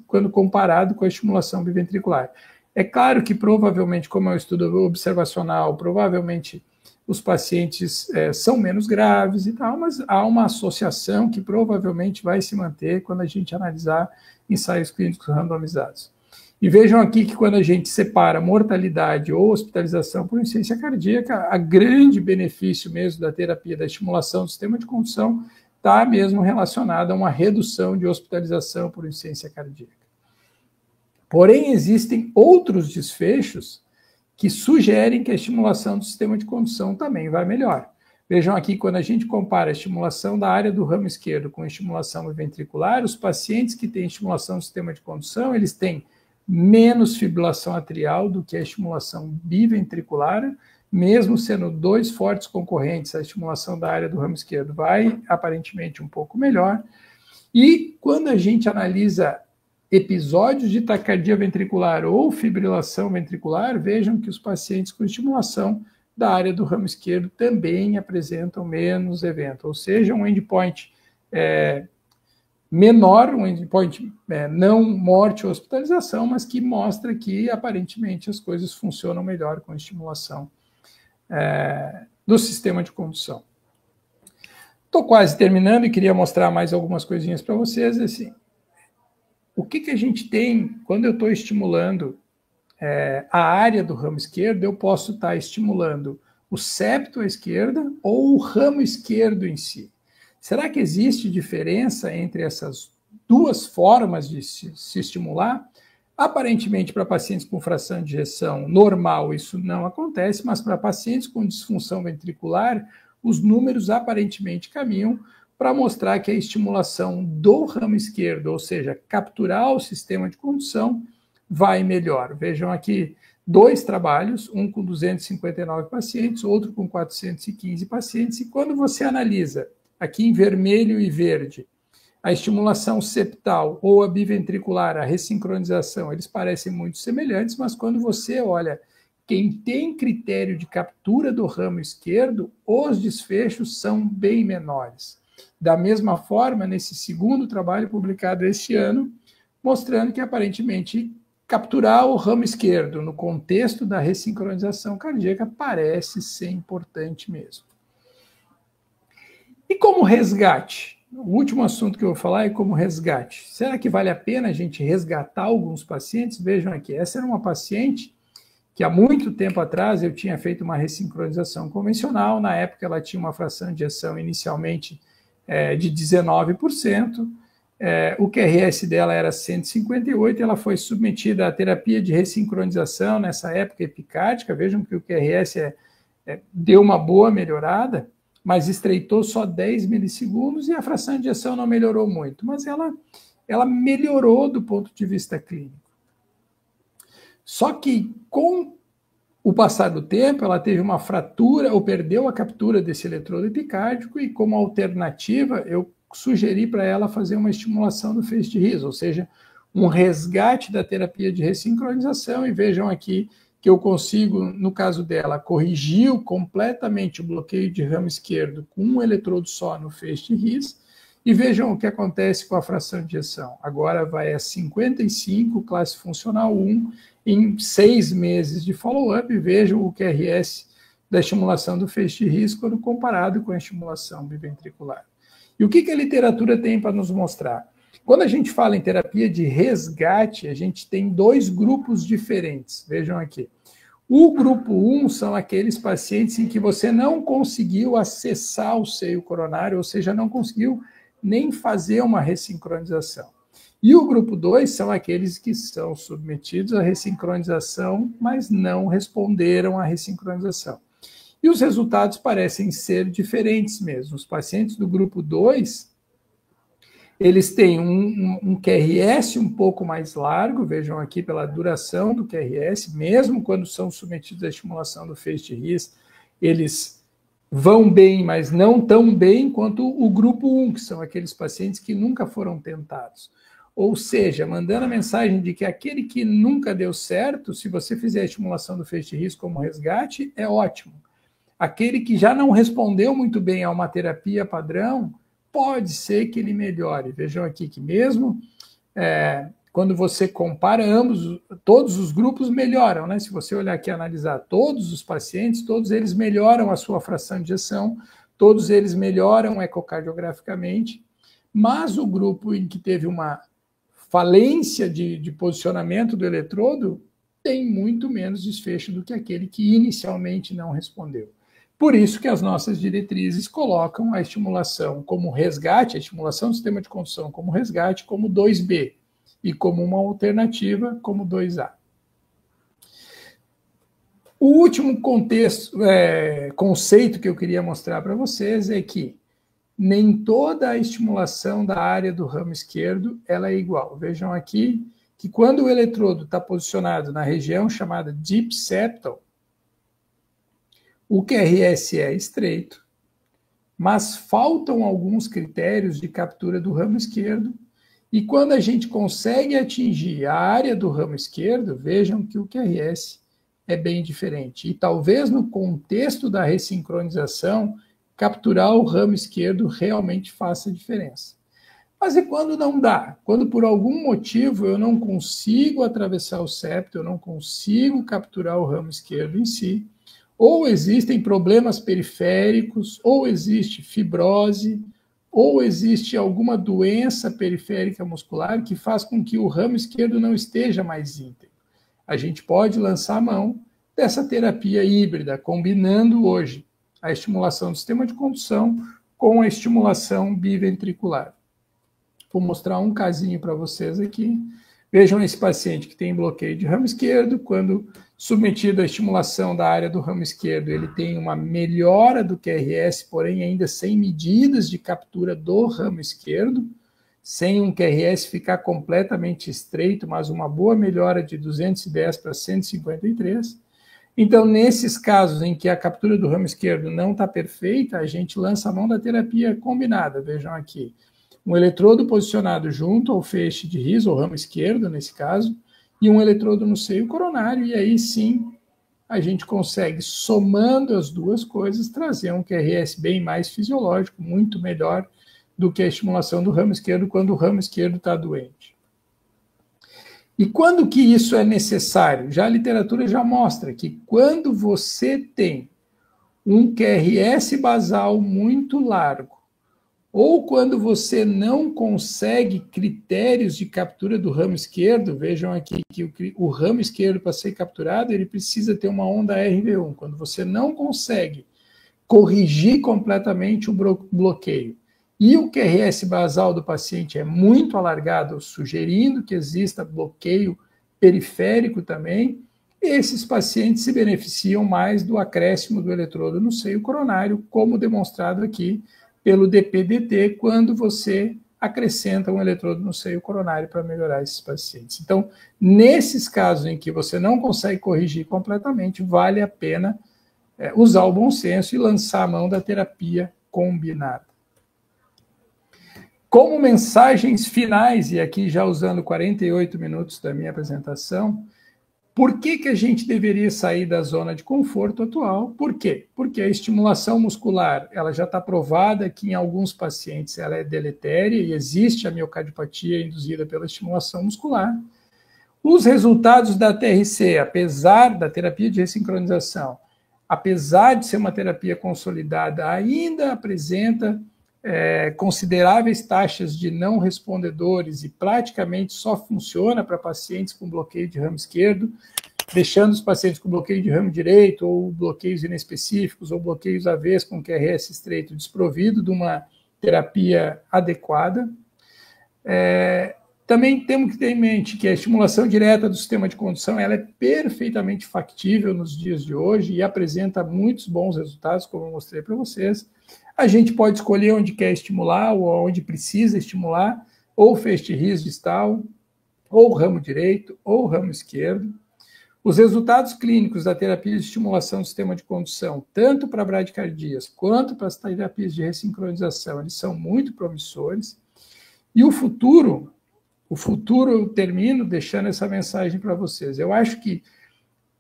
quando comparado com a estimulação biventricular. É claro que provavelmente, como é um estudo observacional, provavelmente os pacientes são menos graves e tal, mas há uma associação que provavelmente vai se manter quando a gente analisar ensaios clínicos randomizados. E vejam aqui que quando a gente separa mortalidade ou hospitalização por insuficiência cardíaca, a grande benefício mesmo da terapia da estimulação do sistema de condução está mesmo relacionada a uma redução de hospitalização por insuficiência cardíaca. Porém, existem outros desfechos que sugerem que a estimulação do sistema de condução também vai melhor. Vejam aqui, quando a gente compara a estimulação da área do ramo esquerdo com a estimulação ventricular, os pacientes que têm estimulação do sistema de condução, eles têm menos fibrilação atrial do que a estimulação biventricular, mesmo sendo dois fortes concorrentes, a estimulação da área do ramo esquerdo vai aparentemente um pouco melhor. E quando a gente analisa episódios de taquicardia ventricular ou fibrilação ventricular, vejam que os pacientes com estimulação da área do ramo esquerdo também apresentam menos evento, ou seja, um endpoint menor, um endpoint não morte ou hospitalização, mas que mostra que aparentemente as coisas funcionam melhor com a estimulação do sistema de condução. Estou quase terminando e queria mostrar mais algumas coisinhas para vocês. Assim, o que a gente tem quando eu estou estimulando a área do ramo esquerdo? Eu posso estar estimulando o septo à esquerda ou o ramo esquerdo em si. Será que existe diferença entre essas duas formas de se estimular? Aparentemente, para pacientes com fração de ejeção normal, isso não acontece, mas para pacientes com disfunção ventricular, os números aparentemente caminham para mostrar que a estimulação do ramo esquerdo, ou seja, capturar o sistema de condução, vai melhor. Vejam aqui 2 trabalhos, um com 259 pacientes, outro com 415 pacientes, e quando você analisa, aqui em vermelho e verde, a estimulação septal ou a biventricular, a ressincronização, eles parecem muito semelhantes, mas quando você olha quem tem critério de captura do ramo esquerdo, os desfechos são bem menores. Da mesma forma, nesse segundo trabalho publicado este ano, mostrando que aparentemente capturar o ramo esquerdo no contexto da ressincronização cardíaca parece ser importante mesmo. E como resgate? O último assunto que eu vou falar é como resgate. Será que vale a pena a gente resgatar alguns pacientes? Vejam aqui, essa era uma paciente que há muito tempo atrás eu tinha feito uma ressincronização convencional. Na época ela tinha uma fração de ejeção inicialmente de 19%, o QRS dela era 158, ela foi submetida à terapia de ressincronização, nessa época epicárdica. Vejam que o QRS deu uma boa melhorada, mas estreitou só 10 milissegundos e a fração de ejeção não melhorou muito, mas ela melhorou do ponto de vista clínico. Só que com o passar do tempo, ela teve uma fratura ou perdeu a captura desse eletrodo epicárdico e como alternativa eu sugeri para ela fazer uma estimulação do feixe de His, ou seja, um resgate da terapia de ressincronização, e vejam aqui que eu consigo, no caso dela, corrigiu completamente o bloqueio de ramo esquerdo com um eletrodo só no feixe de His, e vejam o que acontece com a fração de ejeção. Agora vai a 55, classe funcional 1, em 6 meses de follow-up, e vejam o QRS da estimulação do feixe de His quando comparado com a estimulação biventricular. E o que a literatura tem para nos mostrar? Quando a gente fala em terapia de resgate, a gente tem 2 grupos diferentes. Vejam aqui. O grupo 1 são aqueles pacientes em que você não conseguiu acessar o seio coronário, ou seja, não conseguiu nem fazer uma ressincronização. E o grupo 2 são aqueles que são submetidos à ressincronização, mas não responderam à ressincronização. E os resultados parecem ser diferentes mesmo. Os pacientes do grupo 2, eles têm um QRS um pouco mais largo, vejam aqui pela duração do QRS, mesmo quando são submetidos à estimulação do feixe de His, eles vão bem, mas não tão bem quanto o grupo 1, que são aqueles pacientes que nunca foram tentados. Ou seja, mandando a mensagem de que aquele que nunca deu certo, se você fizer a estimulação do feixe de His como resgate, é ótimo. Aquele que já não respondeu muito bem a uma terapia padrão, pode ser que ele melhore. Vejam aqui que mesmo quando você compara ambos, todos os grupos melhoram, né? Se você olhar aqui e analisar todos os pacientes, todos eles melhoram a sua fração de ejeção, todos eles melhoram ecocardiograficamente, mas o grupo em que teve uma falência de posicionamento do eletrodo tem muito menos desfecho do que aquele que inicialmente não respondeu. Por isso que as nossas diretrizes colocam a estimulação como resgate, a estimulação do sistema de condução como resgate, como 2B, e como uma alternativa, como 2A. O último conceito que eu queria mostrar para vocês é que nem toda a estimulação da área do ramo esquerdo ela é igual. Vejam aqui que quando o eletrodo está posicionado na região chamada deep septal, o QRS é estreito. mas faltam alguns critérios de captura do ramo esquerdo, e quando a gente consegue atingir a área do ramo esquerdo, vejam que o QRS é bem diferente. E talvez no contexto da ressincronização, capturar o ramo esquerdo realmente faça diferença. Mas e quando não dá? Quando por algum motivo eu não consigo atravessar o septo, eu não consigo capturar o ramo esquerdo em si, ou existem problemas periféricos, ou existe fibrose, ou existe alguma doença periférica muscular que faz com que o ramo esquerdo não esteja mais íntegro. A gente pode lançar a mão dessa terapia híbrida, combinando hoje a estimulação do sistema de condução com a estimulação biventricular. Vou mostrar um casinho para vocês aqui. Vejam esse paciente que tem bloqueio de ramo esquerdo. Quando submetido à estimulação da área do ramo esquerdo, ele tem uma melhora do QRS, porém ainda sem medidas de captura do ramo esquerdo, sem um QRS ficar completamente estreito, mas uma boa melhora de 210 para 153. Então, nesses casos em que a captura do ramo esquerdo não está perfeita, a gente lança a mão da terapia combinada. Vejam aqui, um eletrodo posicionado junto ao feixe de His, ou ramo esquerdo, nesse caso, e um eletrodo no seio coronário, e aí sim a gente consegue, somando as duas coisas, trazer um QRS bem mais fisiológico, muito melhor do que a estimulação do ramo esquerdo quando o ramo esquerdo está doente. E quando que isso é necessário? Já a literatura já mostra que quando você tem um QRS basal muito largo, ou quando você não consegue critérios de captura do ramo esquerdo, vejam aqui que o ramo esquerdo, para ser capturado, ele precisa ter uma onda RV1. Quando você não consegue corrigir completamente o bloqueio, e o QRS basal do paciente é muito alargado, sugerindo que exista bloqueio periférico também, esses pacientes se beneficiam mais do acréscimo do eletrodo no seio coronário, como demonstrado aqui pelo DPDT, quando você acrescenta um eletrodo no seio coronário para melhorar esses pacientes. Então, nesses casos em que você não consegue corrigir completamente, vale a pena usar o bom senso e lançar a mão da terapia combinada. Como mensagens finais, e aqui já usando 48 minutos da minha apresentação, por que a gente deveria sair da zona de conforto atual? Por quê? Porque a estimulação muscular, ela já está provada que em alguns pacientes ela é deletéria e existe a miocardiopatia induzida pela estimulação muscular. Os resultados da TRC, apesar da terapia de ressincronização, apesar de ser uma terapia consolidada, ainda apresenta consideráveis taxas de não respondedores e praticamente só funciona para pacientes com bloqueio de ramo esquerdo, deixando os pacientes com bloqueio de ramo direito ou bloqueios inespecíficos ou bloqueios AVs com QRS estreito desprovido de uma terapia adequada. Também temos que ter em mente que a estimulação direta do sistema de condução ela é perfeitamente factível nos dias de hoje e apresenta muitos bons resultados, como eu mostrei para vocês. A gente pode escolher onde quer estimular ou onde precisa estimular, ou feixe His distal, ou ramo direito, ou ramo esquerdo. Os resultados clínicos da terapia de estimulação do sistema de condução, tanto para bradicardias quanto para as terapias de ressincronização, eles são muito promissores. E o futuro eu termino deixando essa mensagem para vocês. Eu acho que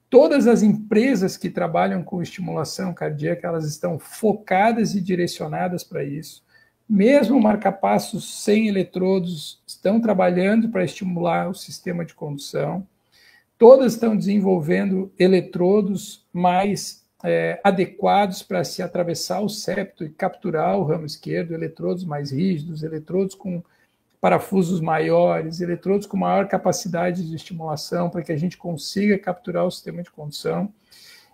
todas as empresas que trabalham com estimulação cardíaca, elas estão focadas e direcionadas para isso. Mesmo marcapassos sem eletrodos estão trabalhando para estimular o sistema de condução. Todas estão desenvolvendo eletrodos mais adequados para se atravessar o septo e capturar o ramo esquerdo, eletrodos mais rígidos, eletrodos com parafusos maiores, eletrodos com maior capacidade de estimulação para que a gente consiga capturar o sistema de condução.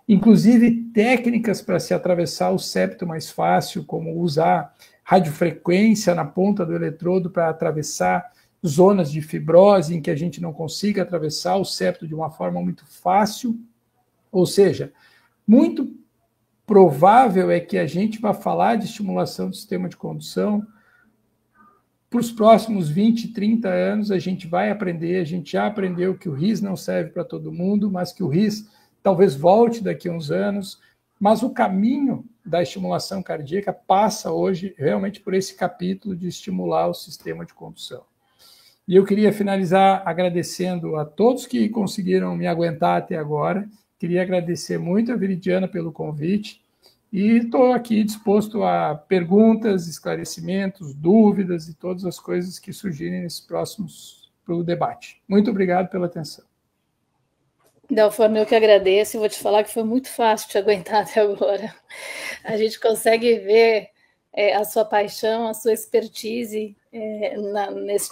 Inclusive técnicas para se atravessar o septo mais fácil, como usar radiofrequência na ponta do eletrodo para atravessar zonas de fibrose em que a gente não consiga atravessar o septo de uma forma muito fácil. Ou seja, muito provável é que a gente vá falar de estimulação do sistema de condução para os próximos 20, 30 anos. A gente vai aprender, a gente já aprendeu que o RIS não serve para todo mundo, mas que o RIS talvez volte daqui a uns anos, mas o caminho da estimulação cardíaca passa hoje realmente por esse capítulo de estimular o sistema de condução. E eu queria finalizar agradecendo a todos que conseguiram me aguentar até agora. Queria agradecer muito a Viridiana pelo convite e estou aqui disposto a perguntas, esclarecimentos, dúvidas e todas as coisas que surgirem nesses próximos para o debate. Muito obrigado pela atenção. Dalforno, eu que agradeço e vou te falar que foi muito fácil te aguentar até agora. A gente consegue ver a sua paixão, a sua expertise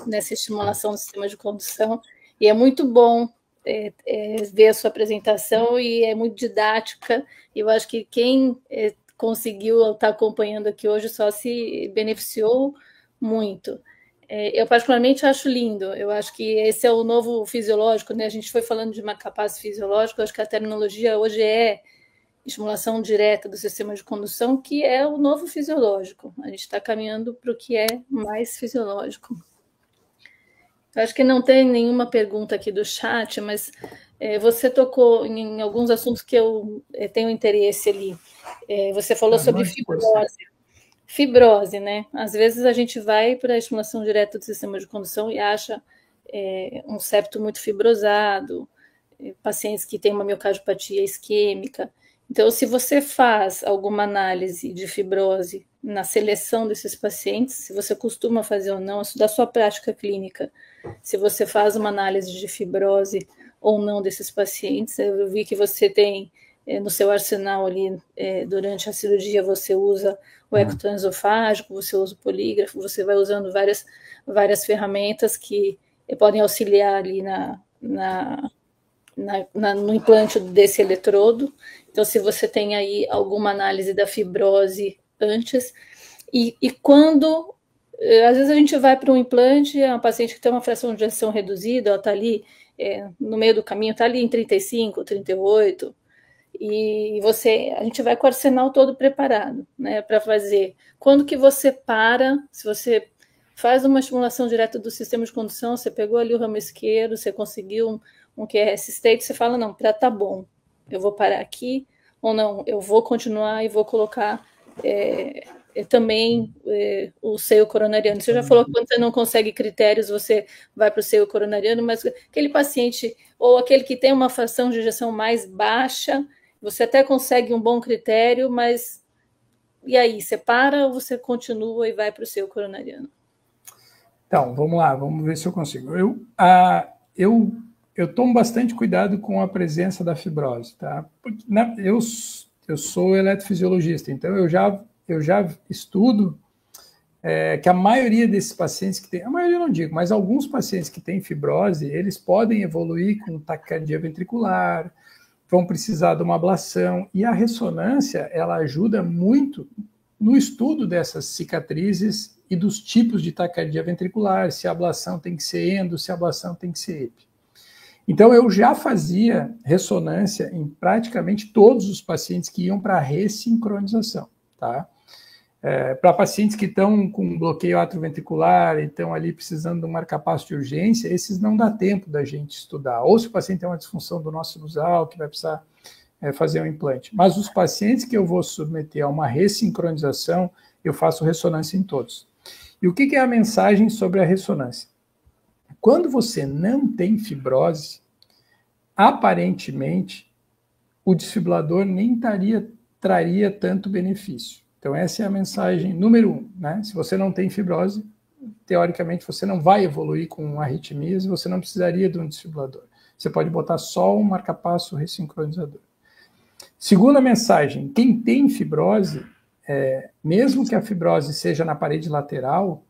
nessa estimulação do sistema de condução, e é muito bom ver a sua apresentação, e é muito didática, e eu acho que quem conseguiu estar acompanhando aqui hoje só se beneficiou muito. Eu particularmente acho lindo, eu acho que esse é o novo fisiológico, né? A gente foi falando de marca-passo fisiológico, eu acho que a terminologia hoje é estimulação direta do sistema de condução, que é o novo fisiológico. A gente está caminhando para o que é mais fisiológico. Eu acho que não tem nenhuma pergunta aqui do chat, mas você tocou em alguns assuntos que eu tenho interesse ali. Você falou sobre fibrose. Fibrose, né? Às vezes a gente vai para a estimulação direta do sistema de condução e acha um septo muito fibrosado, pacientes que têm uma miocardiopatia isquêmica. Então, se você faz alguma análise de fibrose na seleção desses pacientes, se você costuma fazer ou não, isso da sua prática clínica, se você faz uma análise de fibrose ou não desses pacientes, eu vi que você tem no seu arsenal ali, durante a cirurgia, você usa o ecotransesofágico, você usa o polígrafo, você vai usando várias ferramentas que podem auxiliar ali no implante desse eletrodo. Então, se você tem aí alguma análise da fibrose antes, e quando, às vezes a gente vai para um implante, é uma paciente que tem uma fração de ejeção reduzida, ela está ali no meio do caminho, está ali em 35, 38, e a gente vai com o arsenal todo preparado, né, para fazer. Quando que você para, se você faz uma estimulação direta do sistema de condução, você pegou ali o ramo esquerdo, você conseguiu um QRS state, você fala, não, tá bom, eu vou parar aqui, ou não, eu vou continuar e vou colocar também o seio coronariano. Você já falou que quando você não consegue critérios, você vai para o seio coronariano, mas aquele paciente, ou aquele que tem uma fração de ejeção mais baixa, você até consegue um bom critério, mas e aí, você para ou você continua e vai para o seio coronariano? Então, vamos lá, vamos ver se eu consigo. Eu tomo bastante cuidado com a presença da fibrose, tá? Porque, eu sou eletrofisiologista, então eu já estudo que a maioria desses pacientes que tem, a maioria não digo, mas alguns pacientes que têm fibrose, eles podem evoluir com taquicardia ventricular, vão precisar de uma ablação, e a ressonância, ela ajuda muito no estudo dessas cicatrizes e dos tipos de taquicardia ventricular, se a ablação tem que ser endo, se a ablação tem que ser EP. Então, eu já fazia ressonância em praticamente todos os pacientes que iam para a ressincronização, tá? Para pacientes que estão com bloqueio atrioventricular e estão ali precisando de um marca-passo de urgência, esses não dá tempo da gente estudar. Ou se o paciente tem uma disfunção do nó sinusal, que vai precisar fazer um implante. Mas os pacientes que eu vou submeter a uma ressincronização, eu faço ressonância em todos. E o que é a mensagem sobre a ressonância? Quando você não tem fibrose, aparentemente, o desfibrilador nem traria tanto benefício. Então, essa é a mensagem número 1, né? Se você não tem fibrose, teoricamente, você não vai evoluir com arritmias e você não precisaria de um desfibrilador. Você pode botar só um marca-passo ressincronizador. Segunda mensagem, quem tem fibrose, mesmo que a fibrose seja na parede lateral,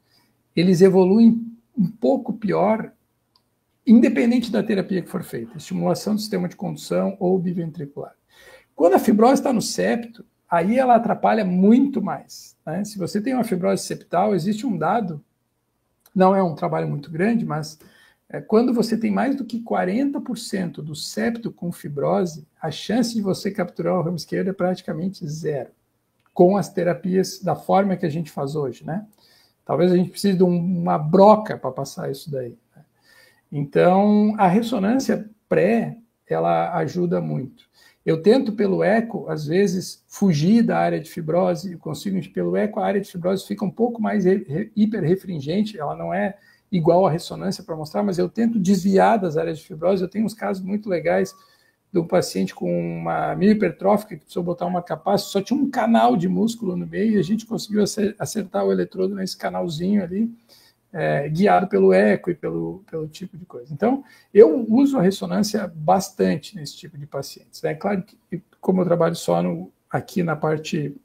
eles evoluem um pouco pior, independente da terapia que for feita, estimulação do sistema de condução ou biventricular. Quando a fibrose está no septo, aí ela atrapalha muito mais, né? Se você tem uma fibrose septal, existe um dado, não é um trabalho muito grande, mas quando você tem mais do que 40% do septo com fibrose, a chance de você capturar o ramo esquerdo é praticamente zero, com as terapias da forma que a gente faz hoje, né? Talvez a gente precise de uma broca para passar isso daí, né? Então, a ressonância pré, ela ajuda muito. Eu tento pelo eco, às vezes, fugir da área de fibrose, eu consigo, pelo eco, a área de fibrose fica um pouco mais hiperrefringente, ela não é igual à ressonância para mostrar, mas eu tento desviar das áreas de fibrose. Eu tenho uns casos muito legais de um paciente com uma miohipertrófica que precisou botar uma capacitor, só tinha um canal de músculo no meio e a gente conseguiu acertar o eletrodo nesse canalzinho ali, guiado pelo eco e pelo tipo de coisa. Então, eu uso a ressonância bastante nesse tipo de pacientes. É claro que, como eu trabalho só aqui na parte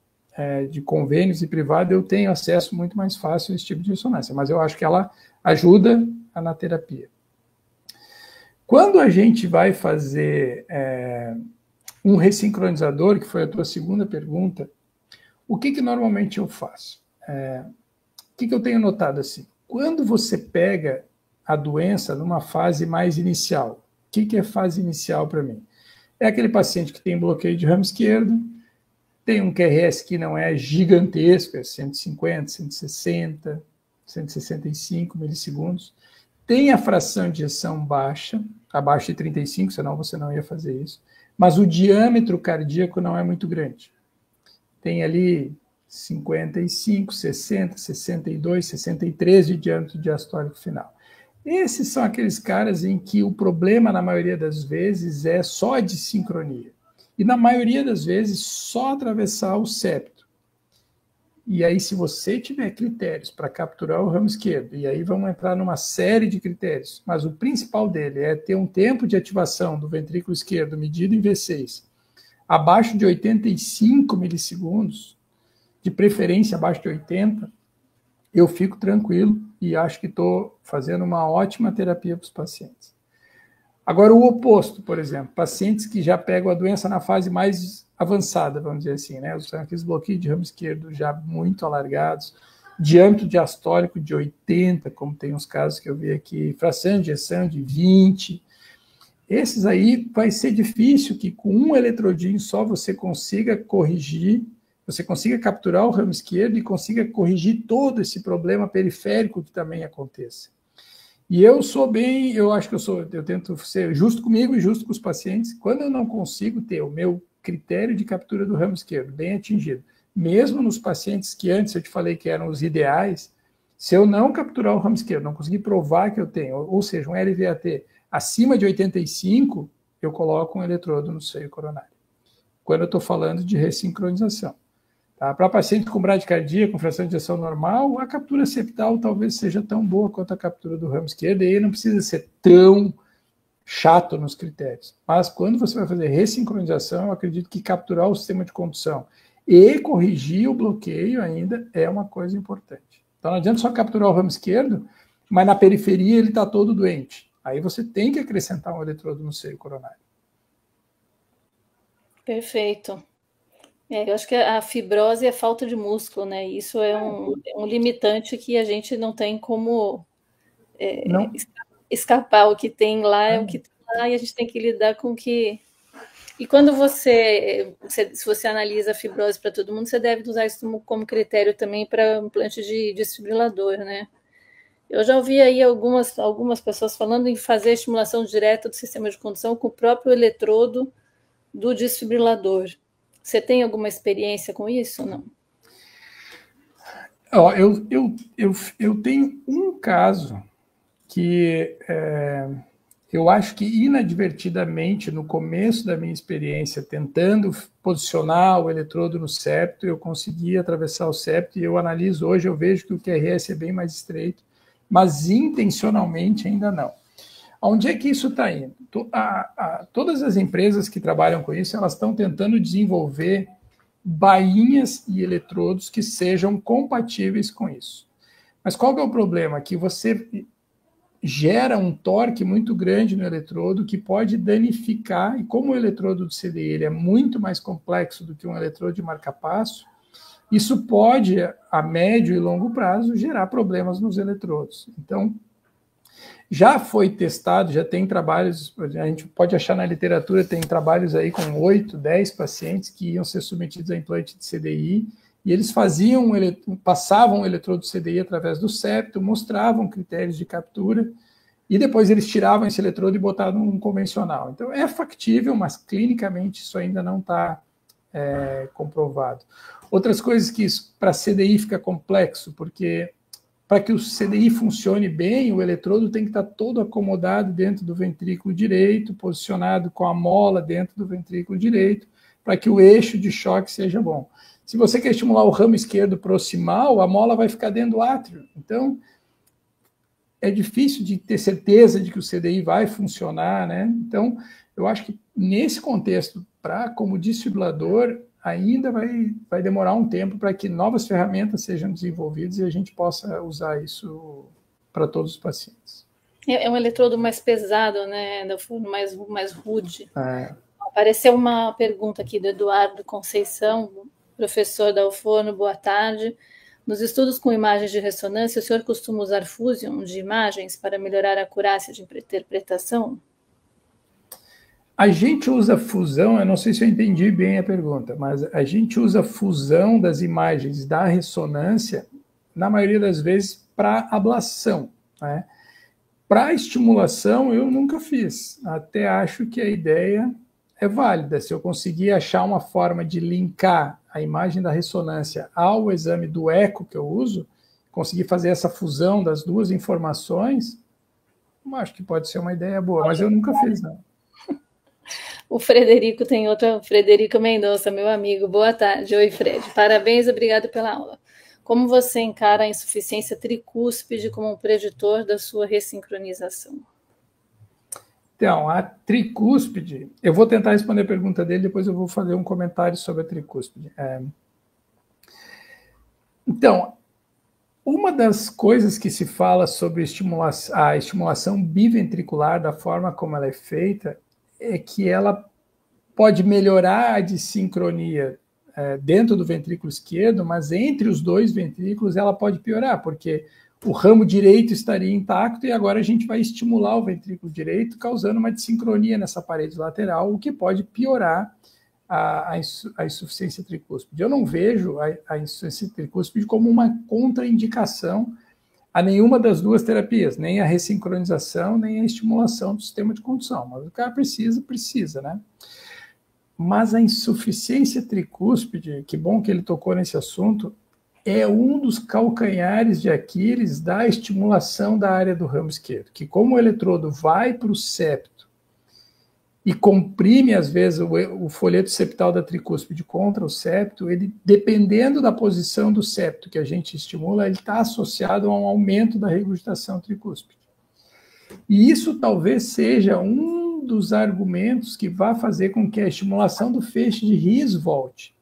de convênios e privado, eu tenho acesso muito mais fácil a esse tipo de ressonância, mas eu acho que ela ajuda na terapia. Quando a gente vai fazer um ressincronizador, que foi a tua segunda pergunta, o que normalmente eu faço? O que eu tenho notado assim? Quando você pega a doença numa fase mais inicial, o que é fase inicial para mim? É aquele paciente que tem bloqueio de ramo esquerdo, tem um QRS que não é gigantesco, é 150, 160, 165 milissegundos, tem a fração de ejeção baixa, abaixo de 35, senão você não ia fazer isso, mas o diâmetro cardíaco não é muito grande. Tem ali 55, 60, 62, 63 de diâmetro diastólico final. Esses são aqueles caras em que o problema, na maioria das vezes, é só de sincronia. E, na maioria das vezes, só atravessar o septo. E aí, se você tiver critérios para capturar o ramo esquerdo, e aí vamos entrar numa série de critérios, mas o principal dele é ter um tempo de ativação do ventrículo esquerdo medido em V6 abaixo de 85 milissegundos, de preferência abaixo de 80, eu fico tranquilo e acho que estou fazendo uma ótima terapia para os pacientes. Agora, o oposto, por exemplo, pacientes que já pegam a doença na fase mais avançada, vamos dizer assim, né? Aqueles bloqueios de ramo esquerdo já muito alargados, diâmetro diastólico de 80, como tem uns casos que eu vi aqui, fração de ejeção de 20. Esses aí vai ser difícil que com um eletrodinho só você consiga corrigir, você consiga capturar o ramo esquerdo e consiga corrigir todo esse problema periférico que também aconteça. E eu acho que eu tento ser justo comigo e justo com os pacientes. Quando eu não consigo ter o meu critério de captura do ramo esquerdo bem atingido, mesmo nos pacientes que antes eu te falei que eram os ideais, se eu não capturar o ramo esquerdo, não conseguir provar que eu tenho, ou seja, um LVAT acima de 85, eu coloco um eletrodo no seio coronário. Quando eu estou falando de ressincronização. Tá? Para paciente com bradicardia, com fração de ejeção normal, a captura septal talvez seja tão boa quanto a captura do ramo esquerdo, e aí não precisa ser tão chato nos critérios. Mas quando você vai fazer ressincronização, eu acredito que capturar o sistema de condução e corrigir o bloqueio ainda é uma coisa importante. Então não adianta só capturar o ramo esquerdo, mas na periferia ele está todo doente. Aí você tem que acrescentar um eletrodo no seio coronário. Perfeito. Eu acho que a fibrose é falta de músculo, né? Isso é um limitante que a gente não tem como escapar. O que tem lá é o que tem lá e a gente tem que lidar com o que... E quando se você analisa a fibrose para todo mundo, você deve usar isso como critério também para implante de desfibrilador, né? Eu já ouvi aí algumas pessoas falando em fazer estimulação direta do sistema de condução com o próprio eletrodo do desfibrilador. Você tem alguma experiência com isso ou não? Eu tenho um caso que eu acho que inadvertidamente, no começo da minha experiência, tentando posicionar o eletrodo no septo, eu consegui atravessar o septo e eu analiso hoje, eu vejo que o QRS é bem mais estreito, mas intencionalmente ainda não. Onde é que isso está indo? Todas as empresas que trabalham com isso, elas estão tentando desenvolver bainhas e eletrodos que sejam compatíveis com isso. Mas qual que é o problema? Que você gera um torque muito grande no eletrodo que pode danificar, e como o eletrodo do CDI ele é muito mais complexo do que um eletrodo de marca-passo, isso pode, a médio e longo prazo, gerar problemas nos eletrodos. Então, já foi testado, já tem trabalhos, a gente pode achar na literatura, tem trabalhos aí com 8, 10 pacientes que iam ser submetidos a implante de CDI, e eles passavam o eletrodo CDI através do septo, mostravam critérios de captura, e depois eles tiravam esse eletrodo e botavam um convencional. Então, é factível, mas clinicamente isso ainda não está comprovado. Outras coisas que para CDI fica complexo, porque para que o CDI funcione bem, o eletrodo tem que estar todo acomodado dentro do ventrículo direito, posicionado com a mola dentro do ventrículo direito, para que o eixo de choque seja bom. Se você quer estimular o ramo esquerdo proximal, a mola vai ficar dentro do átrio. Então, é difícil de ter certeza de que o CDI vai funcionar, né? Então, eu acho que nesse contexto, como desfibrilador, ainda vai demorar um tempo para que novas ferramentas sejam desenvolvidas e a gente possa usar isso para todos os pacientes. É um eletrodo mais pesado, né? Mais rude. Apareceu uma pergunta aqui do Eduardo Conceição, professor da UFORN, boa tarde. Nos estudos com imagens de ressonância, o senhor costuma usar fusion de imagens para melhorar a acurácia de interpretação? A gente usa fusão, eu não sei se eu entendi bem a pergunta, mas a gente usa fusão das imagens da ressonância, na maioria das vezes, para ablação, né? Para estimulação, eu nunca fiz. Até acho que a ideia é válida. Se eu conseguir achar uma forma de linkar a imagem da ressonância ao exame do eco que eu uso, conseguir fazer essa fusão das duas informações, eu acho que pode ser uma ideia boa, mas eu nunca fiz, não. O Frederico tem outra, Frederico Mendonça, meu amigo. Boa tarde. Oi, Fred. Parabéns, obrigado pela aula. Como você encara a insuficiência tricúspide como um preditor da sua ressincronização? Então, a tricúspide, eu vou tentar responder a pergunta dele, depois eu vou fazer um comentário sobre a tricúspide. Então, uma das coisas que se fala sobre a estimulação biventricular, da forma como ela é feita, é que ela pode melhorar a dissincronia dentro do ventrículo esquerdo, mas entre os dois ventrículos ela pode piorar, porque o ramo direito estaria intacto e agora a gente vai estimular o ventrículo direito, causando uma dissincronia nessa parede lateral, o que pode piorar a insuficiência tricúspide. Eu não vejo a insuficiência tricúspide como uma contraindicação a nenhuma das duas terapias, nem a ressincronização, nem a estimulação do sistema de condução. Mas o cara precisa, né? Mas a insuficiência tricúspide, que bom que ele tocou nesse assunto, é um dos calcanhares de Aquiles da estimulação da área do ramo esquerdo, que como o eletrodo vai para o septo e comprime, às vezes, o folheto septal da tricúspide contra o septo, ele, dependendo da posição do septo que a gente estimula, ele está associado a um aumento da regurgitação tricúspide. E isso talvez seja um dos argumentos que vai fazer com que a estimulação do feixe de His volte,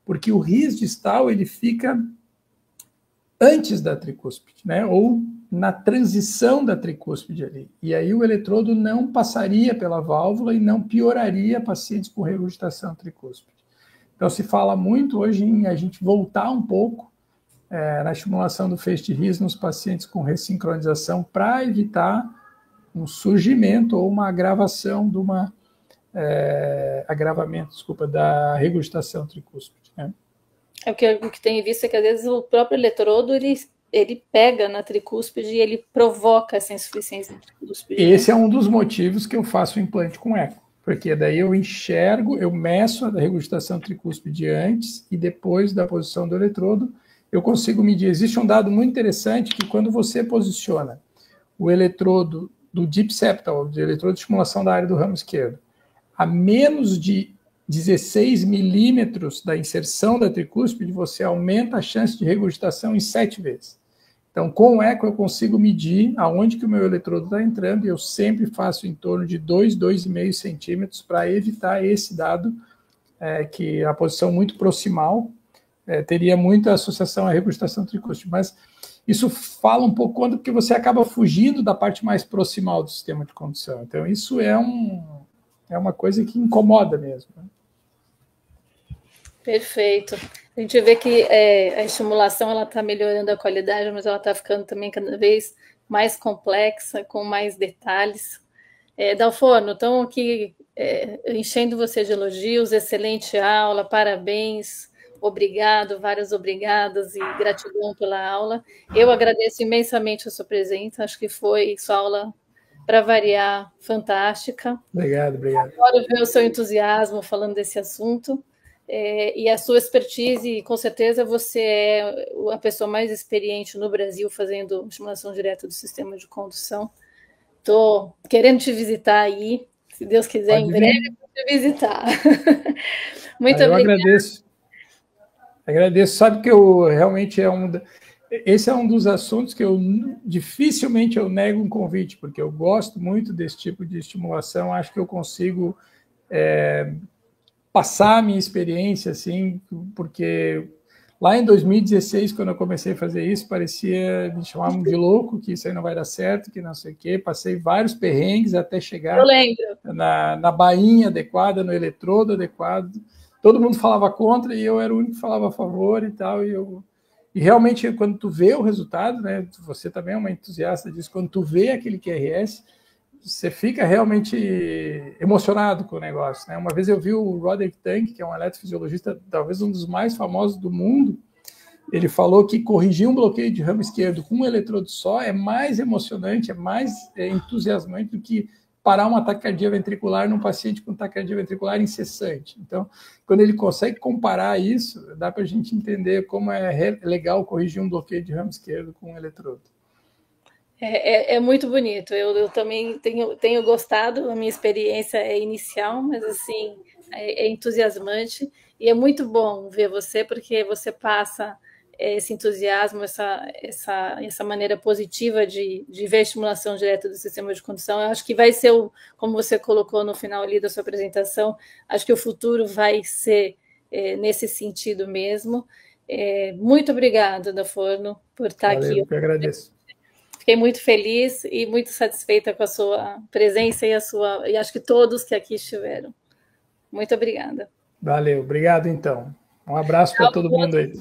porque o His distal ele fica antes da tricúspide, né? Ou na transição da tricúspide ali. E aí o eletrodo não passaria pela válvula e não pioraria pacientes com regurgitação tricúspide. Então se fala muito hoje em a gente voltar um pouco na estimulação do feixe de His nos pacientes com ressincronização para evitar um surgimento ou uma agravação de uma da regurgitação tricúspide, né? O que tem visto é que às vezes o próprio eletrodo ele pega na tricúspide e ele provoca essa insuficiência tricúspide. Esse é um dos motivos que eu faço o implante com eco, porque daí eu enxergo, eu meço a regurgitação tricúspide antes e depois da posição do eletrodo, eu consigo medir. Existe um dado muito interessante que quando você posiciona o eletrodo do deep septal, o eletrodo de estimulação da área do ramo esquerdo, a menos de 16 milímetros da inserção da tricúspide, você aumenta a chance de regurgitação em 7 vezes. Então, com o eco, eu consigo medir aonde que o meu eletrodo está entrando, e eu sempre faço em torno de 2,5 centímetros para evitar esse dado, que a posição muito proximal teria muita associação à regurgitação tricúspide. Mas isso fala um pouco quando que você acaba fugindo da parte mais proximal do sistema de condução. Então, isso é uma coisa que incomoda mesmo, né? Perfeito. A gente vê que a estimulação ela está melhorando a qualidade, mas ela está ficando também cada vez mais complexa, com mais detalhes. Dalforno, estão aqui enchendo você de elogios, excelente aula, parabéns, obrigado, vários obrigados e gratidão pela aula. Eu agradeço imensamente a sua presença, acho que sua aula para variar, fantástica. Obrigado, obrigado. Adoro ver o seu entusiasmo falando desse assunto. E a sua expertise, e com certeza você é a pessoa mais experiente no Brasil fazendo estimulação direta do sistema de condução. Estou querendo te visitar aí, se Deus quiser, Pode em vir. breve, vou te visitar. Muito Eu obrigada. agradeço. Sabe que eu realmente esse é um dos assuntos que dificilmente eu nego um convite, porque eu gosto muito desse tipo de estimulação, acho que eu consigo passar a minha experiência, assim, porque lá em 2016, quando eu comecei a fazer isso, me chamavam de louco, que isso aí não vai dar certo, que não sei o quê. Passei vários perrengues até chegar na bainha adequada, no eletrodo adequado. Todo mundo falava contra e eu era o único que falava a favor e tal. E realmente, quando tu vê o resultado, né, você também é uma entusiasta disso, quando tu vê aquele QRS, você fica realmente emocionado com o negócio, né? Uma vez eu vi o Roderick Tank, que é um eletrofisiologista, talvez um dos mais famosos do mundo, ele falou que corrigir um bloqueio de ramo esquerdo com um eletrodo só é mais emocionante, é mais entusiasmante do que parar uma taquicardia ventricular num paciente com taquicardia ventricular incessante. Então, quando ele consegue comparar isso, dá para a gente entender como é legal corrigir um bloqueio de ramo esquerdo com um eletrodo. É muito bonito. Eu também tenho gostado. A minha experiência é inicial, mas assim é entusiasmante e é muito bom ver você, porque você passa esse entusiasmo, essa maneira positiva de ver a estimulação direta do sistema de condução. Eu acho que vai ser, como você colocou no final ali da sua apresentação, acho que o futuro vai ser nesse sentido mesmo. Muito obrigada, Daforno, por estar aqui. Eu que agradeço. Fiquei muito feliz e muito satisfeita com a sua presença e acho que todos que aqui estiveram. Muito obrigada. Valeu, obrigado então. Um abraço para todo mundo aí.